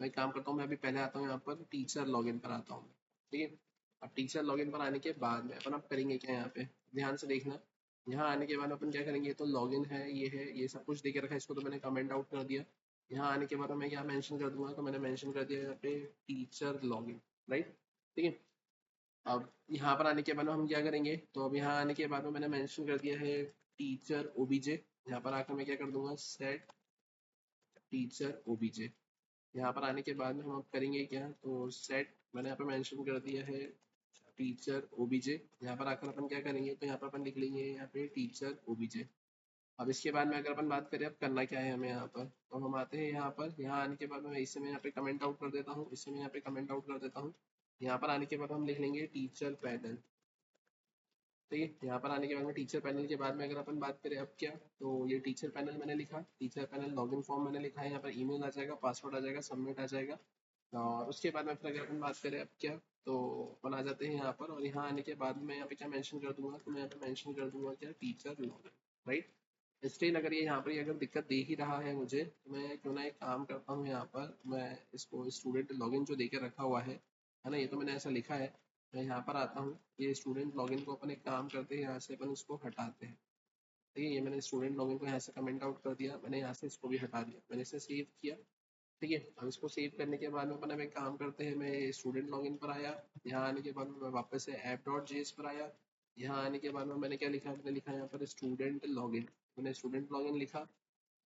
मैं काम करता हूँ, मैं अभी पहले आता हूँ यहाँ पर टीचर लॉगिन पर आता हूँ। ठीक है, अब टीचर लॉगिन पर आने के बाद में अपन अब करेंगे क्या यहाँ पे, ध्यान से देखना। यहाँ आने के बाद अपन क्या करेंगे, तो लॉगिन है, ये सब कुछ दे के रखा है, इसको तो मैंने कमेंट आउट कर दिया। यहाँ आने के बाद मैं क्या मेंशन कर दूंगा, तो मैंने मेंशन कर दिया यहाँ पे टीचर लॉगिन, राइट। ठीक है, अब यहाँ पर आने के बाद हम क्या करेंगे, तो अब यहाँ आने के बाद में मैंने मेंशन कर दिया है टीचर ओबीजे। यहाँ पर आकर मैं क्या कर दूंगा, सेट टीचर ओबीजे। यहाँ पर आने के बाद में हम अब करेंगे क्या, तो सेट मैंने यहाँ पे मेंशन कर दिया है टीचर ओबीजे। यहाँ पर आकर अपन क्या करेंगे, तो यहाँ पर अपन लिख लेंगे यहाँ पे टीचर ओबीजे। अब इसके बाद में अगर अपन बात करें अब करना क्या है हमें यहाँ पर, तो हम आते हैं यहाँ पर। यहाँ आने के बाद में इसे मैं यहाँ पे कमेंट आउट कर देता हूँ, इसे मैं यहाँ पे कमेंट आउट कर देता हूँ। यहाँ पर आने के बाद हम लिख लेंगे टीचर पैनल। ठीक है, यहाँ पर आने के बाद में टीचर पैनल के बाद में अगर अपन बात करें अब क्या, तो ये टीचर पैनल मैंने लिखा, टीचर पैनल लॉगिन फॉर्म मैंने लिखा है, यहाँ पर ईमेल आ जाएगा, पासवर्ड आ जाएगा, सबमिट आ जाएगा। और उसके बाद में फिर अगर अपन बात करें अब क्या, तो अपन आ जाते हैं यहाँ पर, और यहाँ आने के बाद में यहाँ पे क्या मेंशन कर दूंगा, तो मैं यहाँ पे मेंशन कर दूंगा क्या, टीचर लॉगिन, राइट। स्टिल अगर ये यहाँ पर अगर दिक्कत दे ही रहा है मुझे, तो मैं क्यों ना एक काम करता हूँ, यहाँ पर मैं इसको स्टूडेंट लॉगिन जो देकर रखा हुआ है ना, ये तो मैंने ऐसा लिखा है। मैं यहाँ पर आता हूँ, ये स्टूडेंट लॉगिन को अपन एक काम करते हैं, यहाँ से अपन इसको हटाते हैं। ठीक है, ये मैंने स्टूडेंट लॉगिन को यहाँ से कमेंट आउट कर दिया, मैंने यहाँ से इसको भी हटा दिया, मैंने इसे सेव किया। ठीक है, अब इसको सेव करने के बाद में अपन अब एक काम करते हैं, मैं स्टूडेंट लॉगिन पर आया। यहाँ आने के बाद में मैं वापस से ऐप डॉट जेएस पर आया। यहाँ आने के बाद में मैंने क्या लिखा, मैंने लिखा यहाँ पर स्टूडेंट लॉगिन। मैंने स्टूडेंट लॉगिन लिखा,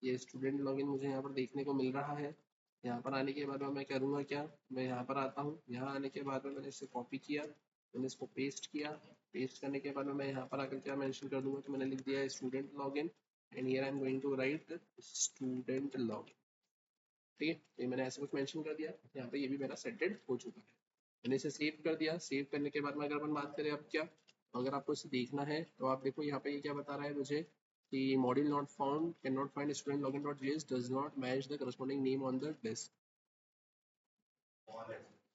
ये स्टूडेंट लॉगिन मुझे यहाँ पर देखने को मिल रहा है। यहाँ पर आने के बाद में मैं करूँगा क्या, मैं यहाँ पर आता हूँ, यहाँ आने के बाद में मैंने इसे कॉपी किया, मैंने इसको पेस्ट किया। पेस्ट करने के बाद में मैं यहाँ पर आकर क्या मेंशन कर दूंगा, तो मैंने लिख दिया है student login, and here I am going to write student login. ठीक है, तो ये मैंने ऐसा कुछ मेंशन कर दिया, यहाँ पे ये भी मेरा सेटेड हो चुका है। मैंने इसे सेव कर दिया। सेव करने के बाद में अगर अपन बात करें अब क्या, तो अगर आपको इसे देखना है तो आप देखो यहाँ पे ये क्या बता रहा है मुझे, कि module not found, can not find student login dot JS, does not match the corresponding name on the disk.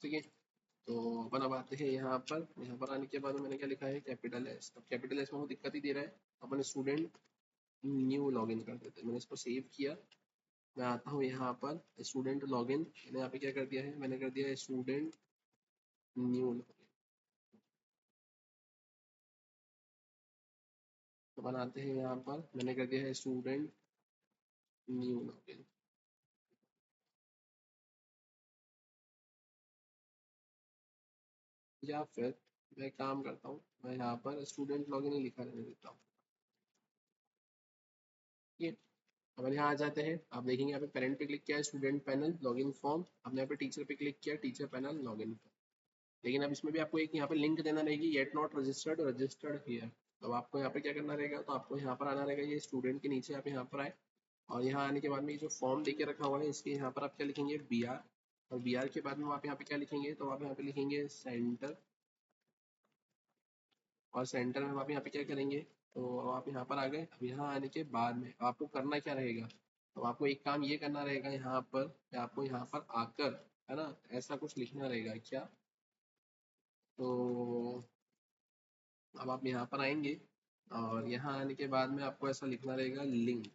ठीक है, तो अपन अब आते हैं यहाँ पर। यहाँ पर आने के बाद मैंने क्या लिखा है, कैपिटल एस। अब कैपिटल एस में वो दिक्कत ही दे रहा है, अपन स्टूडेंट न्यू लॉगिन कर देते हैं। मैंने इसको सेव किया, मैं आता हूँ यहाँ पर स्टूडेंट लॉगिन, मैंने यहाँ पे क्या कर दिया है, मैंने कर दिया है स्टूडेंट न्यू लॉगिन। तो बनाते हैं यहाँ पर, मैंने कर दिया है स्टूडेंट न्यू लॉगिन। या फिर मैं काम करता हूँ, मैं यहाँ पर स्टूडेंट लॉगिन ही लिखा रहने देता हूँ। ठीक है, अब यहाँ आ जाते हैं, आप देखेंगे यहाँ पे पेरेंट पे क्लिक किया है, स्टूडेंट पैनल लॉगिन फॉर्म। हमने यहाँ पे टीचर पे क्लिक किया, टीचर पैनल लॉगिन फॉर्म। लेकिन अब इसमें भी आपको एक यहाँ पे लिंक देना रहेगी, yet not registered, registered here. तो आपको यहाँ पे क्या करना रहेगा, तो आपको यहाँ पर आना रहेगा, ये स्टूडेंट के नीचे आप यहाँ पर आए, और यहाँ आने के बाद में ये जो फॉर्म देके रखा हुआ है, इसके यहाँ पर आप क्या लिखेंगे, बी आर। और बी आर के बाद में आप यहाँ पे क्या लिखेंगे, तो आप यहाँ पे लिखेंगे सेंटर। और सेंटर में आप यहाँ पे क्या करेंगे, तो आप यहाँ पर आ गए। अब यहाँ आने के बाद में आपको करना क्या रहेगा, तो आपको एक काम ये करना रहेगा यहाँ पर, कि आपको यहाँ पर आकर, है ना, ऐसा कुछ लिखना रहेगा क्या, तो अब आप यहाँ पर आएंगे, और यहाँ आने के बाद में आपको ऐसा लिखना रहेगा लिंक।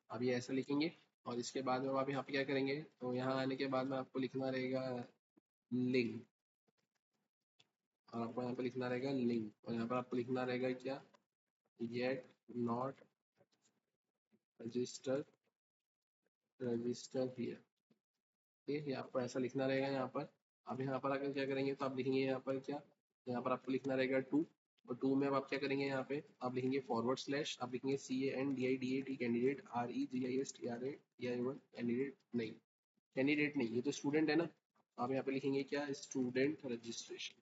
अब ये ऐसा लिखेंगे, और इसके बाद में आप यहाँ पे क्या करेंगे, तो यहाँ आने के बाद में आपको लिखना रहेगा लिंक, और आपको यहाँ पे लिखना रहेगा लिंक, और यहाँ पर आपको लिखना रहेगा क्या, yet not register, register here. ठीक है, आपको ऐसा लिखना रहेगा यहाँ पर। अब यहाँ पर आकर क्या करेंगे, तो आप लिखेंगे यहाँ पर क्या, यहाँ पर आपको लिखना रहेगा टू। और टू में अब आप क्या करेंगे, यहाँ पे आप लिखेंगे फॉरवर्ड स्लैश, आप लिखेंगे CANDIDAT कैंडिडेट, REGISTRADION कैंडिडेट, नहीं कैंडिडेट नहीं, ये तो स्टूडेंट है ना। आप यहाँ पे लिखेंगे क्या, स्टूडेंट रजिस्ट्रेशन।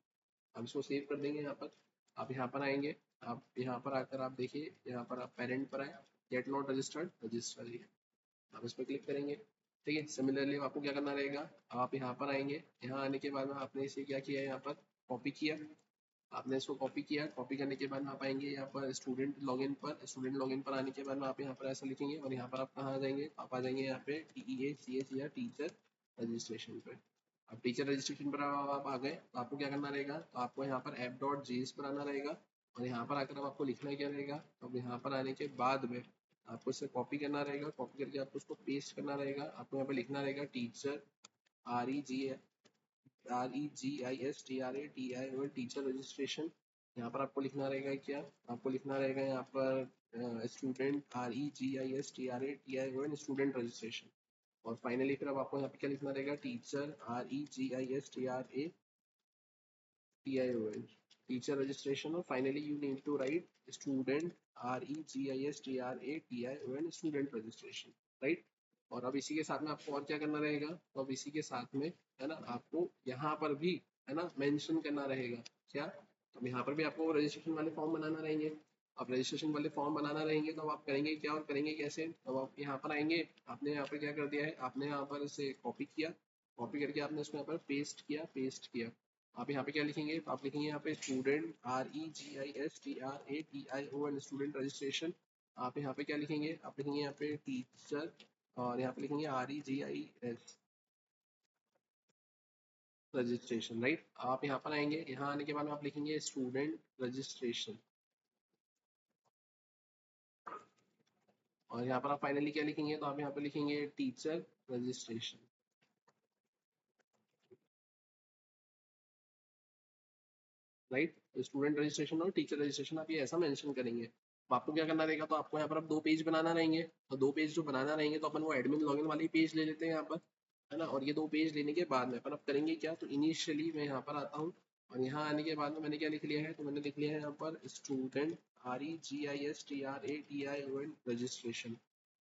हम इसको सेव कर देंगे यहाँ पर। आप यहाँ पर आएंगे, आप यहाँ पर आकर आप देखिए, यहाँ पर आप पेरेंट पर आए, गेट नॉट रजिस्टर्ड, रजिस्टर है, आप इस पर क्लिक करेंगे। ठीक है, सिमिलरली आपको क्या करना रहेगा, आप यहाँ पर आएंगे, यहाँ आने के बाद में आपने इसे क्या किया, यहाँ पर कॉपी किया। आपने इसको कॉपी किया, कॉपी करने के बाद में आप आएंगे यहाँ पर स्टूडेंट लॉगिन पर। स्टूडेंट लॉगिन पर आने के बाद में आप यहाँ पर ऐसा लिखेंगे, और यहाँ पर आप कहाँ आ जाएंगे, आप आ जाएंगे यहाँ पे TEACH या टीचर रजिस्ट्रेशन पर। अब टीचर रजिस्ट्रेशन पर आप आ गए तो आपको क्या करना रहेगा, तो आपको यहाँ पर app.js पर आना रहेगा और यहाँ पर आकर अब आपको लिखना क्या रहेगा, तो अब यहाँ पर आने के बाद में आपको इसे कॉपी करना रहेगा, कॉपी करके आपको उसको पेस्ट करना रहेगा। आपको यहाँ पर लिखना रहेगा टीचर REGISTRATION टीचर रजिस्ट्रेशन। यहाँ पर आपको लिखना रहेगा क्या, आपको लिखना रहेगा यहाँ पर स्टूडेंट REGISTRATION स्टूडेंट रजिस्ट्रेशन। और फाइनली फिर अब आपको यहाँ पे क्या लिखना रहेगा, टीचर REGISTRATION टीचर रजिस्ट्रेशन। और finally you need to write student REGISTRATION student registration, right. और अब इसी के साथ में आपको और क्या करना रहेगा, तो अब इसी के साथ में है ना आपको यहाँ पर भी है ना मेंशन करना रहेगा क्या, अब यहाँ पर भी आपको रजिस्ट्रेशन वाले फॉर्म बनाना रहेंगे। अब रजिस्ट्रेशन वाले फॉर्म बनाना रहेंगे तो अब आप करेंगे क्या और करेंगे कैसे, अब आप यहाँ पर आएंगे, आपने यहाँ पर क्या कर दिया है, आपने यहाँ पर इसे कॉपी किया, कॉपी करके आपने इसको यहाँ पर पेस्ट किया। आप यहाँ पे क्या लिखेंगे, आप लिखेंगे यहाँ पे स्टूडेंट REGISTRATION स्टूडेंट रजिस्ट्रेशन। आप यहाँ पे क्या लिखेंगे, आप लिखेंगे यहाँ पे टीचर और यहाँ पे लिखेंगे REGIS रजिस्ट्रेशन, राइट। आप यहाँ पर आएंगे, यहाँ आने के बाद आप लिखेंगे स्टूडेंट रजिस्ट्रेशन और यहाँ पर आप फाइनली क्या लिखेंगे, तो आप यहाँ पे लिखेंगे teacher registration, right. Student registration और टीचर रजिस्ट्रेशन आप ये ऐसा मेंशन करेंगे। तो आपको क्या करना रहेगा, तो आपको यहाँ पर अब 2 पेज बनाना रहेंगे, तो 2 पेज जो बनाना रहेंगे तो अपन वो एडमिन लॉगिन वाली पेज ले लेते हैं यहाँ पर, है ना। और ये 2 पेज लेने के बाद में अपन अब करेंगे क्या, तो इनिशियली मैं यहाँ पर आता हूँ और यहाँ आने के बाद में मैंने क्या लिख लिया है, तो मैंने लिख लिया है यहाँ पर स्टूडेंट REGISTRATION रजिस्ट्रेशन,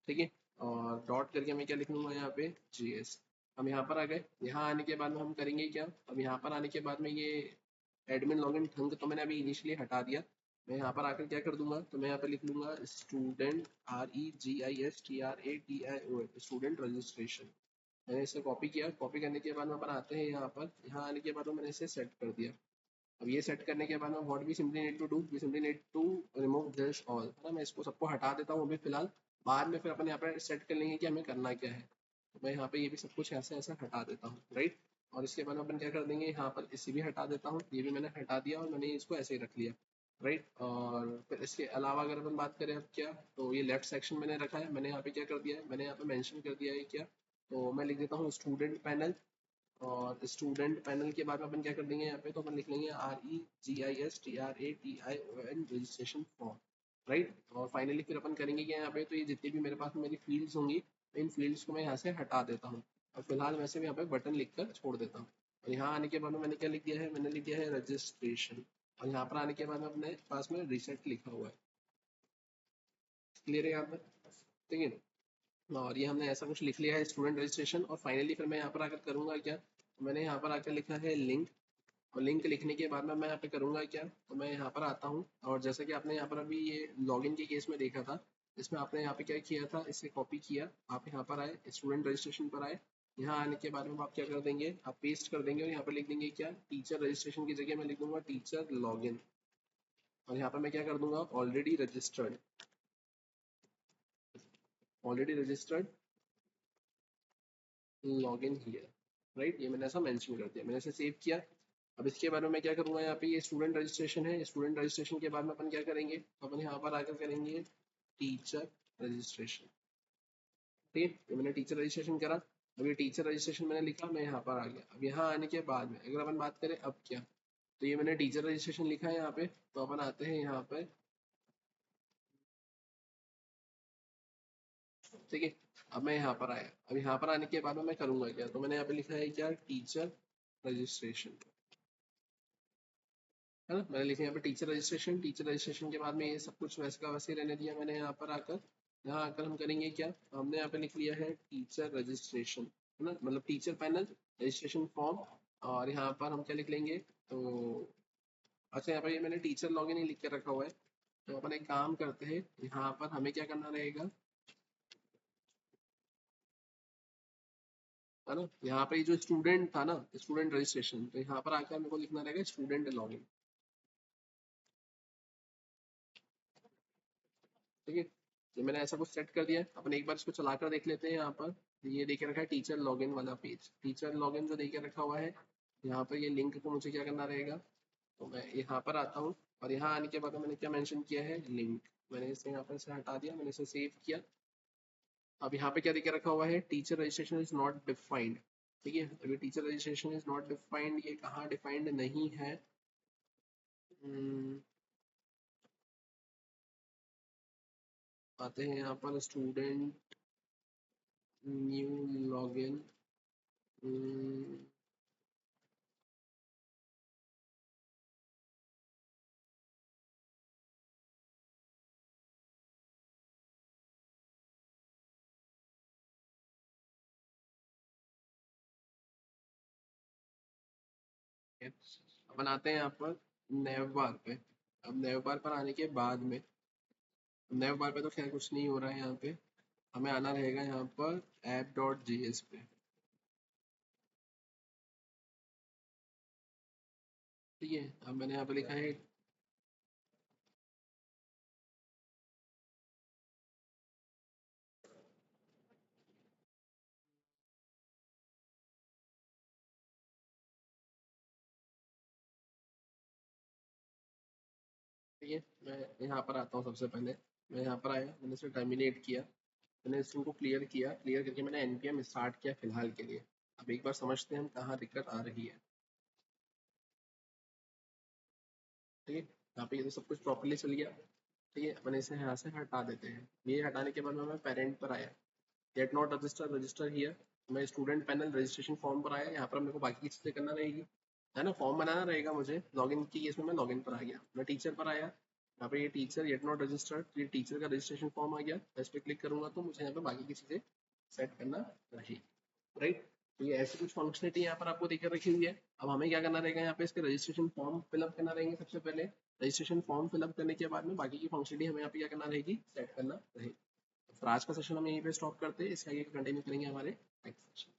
ठीक है। और डॉट करके मैं क्या लिख लूंगा यहाँ पे GS। हम यहाँ पर आ गए, यहाँ आने के बाद में हम करेंगे क्या, अब यहाँ पर आने के बाद में ये एडमिन लॉगिन ठंग तो मैंने अभी इनिशियली हटा दिया। मैं यहाँ पर आकर क्या कर दूंगा, तो मैं यहाँ पर लिख लूंगा स्टूडेंट REGISTRATION स्टूडेंट रजिस्ट्रेशन। मैंने इसे कॉपी किया, कॉपी करने के बाद में अपन आते हैं यहाँ पर, यहाँ आने के बाद में मैंने इसे सेट कर दिया। अब ये सेट करने के बाद में what we simply need to do, we simply need to remove this all, है ना। मैं इसको सबको हटा देता हूँ अभी फिलहाल, बाद में फिर अपन यहाँ पर सेट कर लेंगे कि हमें करना क्या है। तो मैं यहाँ पे ये भी सब कुछ ऐसे ऐसे हटा देता हूँ, राइट। और इसके बाद अपन क्या कर देंगे, यहाँ पर इसे भी हटा देता हूँ, ये भी मैंने हटा दिया और मैंने इसको ऐसे ही रख लिया, राइट। और फिर इसके अलावा अगर अपन बात करें अब क्या, तो ये लेफ्ट सेक्शन मैंने रखा है, मैंने यहाँ पे क्या कर दिया है, मैंने यहाँ पे मेंशन कर दिया है क्या, तो मैं लिख देता हूँ स्टूडेंट पैनल। और स्टूडेंट पैनल के बाद में अपन क्या कर देंगे यहाँ पे, तो अपन लिख लेंगे REGISTRATION रजिस्ट्रेशन फॉर्म, राइट। और फाइनली फिर अपन करेंगे क्या यहाँ पे, तो ये जितनी भी मेरे पास मेरी फील्ड्स होंगी, इन फील्ड्स को मैं यहाँ से हटा देता हूँ और फिलहाल वैसे भी यहाँ पे बटन लिख कर छोड़ देता हूँ। और यहाँ आने के बाद में मैंने क्या लिख दिया है, मैंने लिख दिया है रजिस्ट्रेशन। और यहाँ पर आने के बाद में अपने पास में रिसेट लिखा हुआ है, क्लियर है यहाँ पर, ठीक है। और ये हमने ऐसा कुछ लिख लिया है स्टूडेंट रजिस्ट्रेशन। और फाइनली फिर मैं यहाँ पर आकर करूँगा क्या, तो मैंने यहाँ पर आकर लिखा है लिंक। और लिंक लिखने के बाद में मैं यहाँ पे करूँगा क्या, तो मैं यहाँ पर आता हूँ और जैसा कि आपने यहाँ पर अभी ये लॉगिन के केस में देखा था, इसमें आपने यहाँ पे क्या किया था, इसे कॉपी किया, आप यहाँ पर आए, स्टूडेंट रजिस्ट्रेशन पर आए। यहाँ आने के बाद में आप क्या कर देंगे, आप पेस्ट कर देंगे और यहाँ पर लिख देंगे क्या, टीचर रजिस्ट्रेशन की जगह मैं लिख दूंगा टीचर लॉगिन। और यहाँ पर मैं क्या कर दूंगा, already registered login here, right. ये मैंने ऐसा मेंशन कर दिया, मैंने इसे सेव किया। अब इसके बारे में मैं क्या करूँगा, यहाँ पे ये स्टूडेंट रजिस्ट्रेशन है, स्टूडेंट रजिस्ट्रेशन के बाद में अपन क्या करेंगे, तो अपन यहाँ पर आकर करेंगे टीचर रजिस्ट्रेशन, ठीक है। तो मैंने टीचर रजिस्ट्रेशन करा, अब ये टीचर रजिस्ट्रेशन मैंने लिखा, मैं यहाँ पर आ गया। अब यहाँ आने के बाद में अगर अपन बात करें अब क्या, तो ये मैंने टीचर रजिस्ट्रेशन लिखा है यहाँ पे, तो अपन आते हैं यहाँ पे, ठीक है। अब मैं यहाँ पर आया, अब यहाँ पर आने के बाद में मैं करूँगा क्या, तो मैंने यहाँ पे लिखा है क्या, टीचर रजिस्ट्रेशन, है ना। मैंने लिखा यहाँ पे टीचर रजिस्ट्रेशन, टीचर रजिस्ट्रेशन के बाद में ये सब कुछ वैसे का वैसे ही रहने दिया मैंने। यहाँ पर आकर, यहाँ आकर हम करेंगे क्या, हमने यहाँ पे लिख लिया है टीचर रजिस्ट्रेशन, है ना, मतलब टीचर पैनल रजिस्ट्रेशन फॉर्म। और यहाँ पर हम क्या लिख लेंगे, तो अच्छा यहाँ पर ये मैंने टीचर लॉगिन ही लिख के रखा हुआ है। तो अपन एक काम करते हैं, यहाँ पर हमें क्या करना रहेगा, है ना, यहाँ पे जो स्टूडेंट था ना, स्टूडेंट रजिस्ट्रेशन, तो यहाँ पर आकर मेरे को लिखना रहेगा स्टूडेंट लॉगिन, ठीक है। तो मैंने ऐसा कुछ सेट कर दिया है। अपन एक बार इसको चला कर देख लेते हैं। यहाँ पर ये देखे रखा है टीचर लॉगिन वाला पेज, टीचर लॉगिन जो देखे रखा हुआ है, यहाँ पर ये लिंक को मुझे क्या करना रहेगा, तो मैं यहाँ पर आता हूँ और यहाँ आने के बाद मैंने क्या मेंशन किया है, लिंक। मैंने इसे यहाँ पर से हटा दिया, मैंने इसे सेव किया। अब यहाँ पे क्या देखे रखा हुआ है, teacher registration is not defined. ठीक है, अभी teacher registration is not defined, ये कहाँ डिफाइंड नहीं है। हम्म, आते हैं यहाँ पर स्टूडेंट न्यू लॉगिन। अपन आते हैं यहाँ पर नेव बार पे। अब नेव बार पर आने के बाद में, नेव बार पे तो खैर कुछ नहीं हो रहा है। यहाँ पे हमें आना रहेगा यहाँ पर app.js पे। ठीक है, अब मैंने यहाँ पे लिखा है, ठीक है, मैं यहाँ पर आता हूँ। सबसे पहले मैं यहाँ पर आया, मैंने इसे टर्मिनेट किया, मैंने इसको क्लियर किया, क्लियर करके मैंने npm स्टार्ट किया फिलहाल के लिए। अब एक बार समझते हैं हम कहाँ दिक्कत आ रही है। ठीक है, यहाँ पे ये तो सब कुछ प्रॉपर्ली चल गया। ठीक है, मैंने इसे यहाँ से हटा देते हैं। ये हटाने के बाद मैं पेरेंट पर आया, get not register, register here. मैं स्टूडेंट पैनल रजिस्ट्रेशन फॉर्म पर आया, यहाँ पर मेरे को बाकी की चीज़ें करना रहेगी, है ना। फॉर्म बनाना रहेगा मुझे, लॉगिन की केस में मैं लॉगिन पर आ गया। मैं टीचर पर आया, यहाँ पे ये टीचर येट नॉट रजिस्टर्ड, ये टीचर का रजिस्ट्रेशन फॉर्म आ गया। मैं इस पर क्लिक करूंगा तो मुझे यहाँ पे बाकी की चीज़ें सेट करना रहेगी, राइट। तो ये ऐसी कुछ फंक्शनलिटी यहाँ पर आपको दिख रखी हुई है। अब हमें क्या करना रहेगा, यहाँ पे इसके रजिस्ट्रेशन फॉर्म फिलअप करना रहेंगे सबसे पहले। रजिस्ट्रेशन फॉर्म फिलअप करने के बाद में बाकी की फंक्शनलिटी हमें यहाँ पे क्या करना रहेगी, सेट करना रहेगी। फिर आज का सेशन हम यहीं पे स्टॉप करते हैं, इसके आगे कंटिन्यू करेंगे हमारे नेक्स्ट सेशन।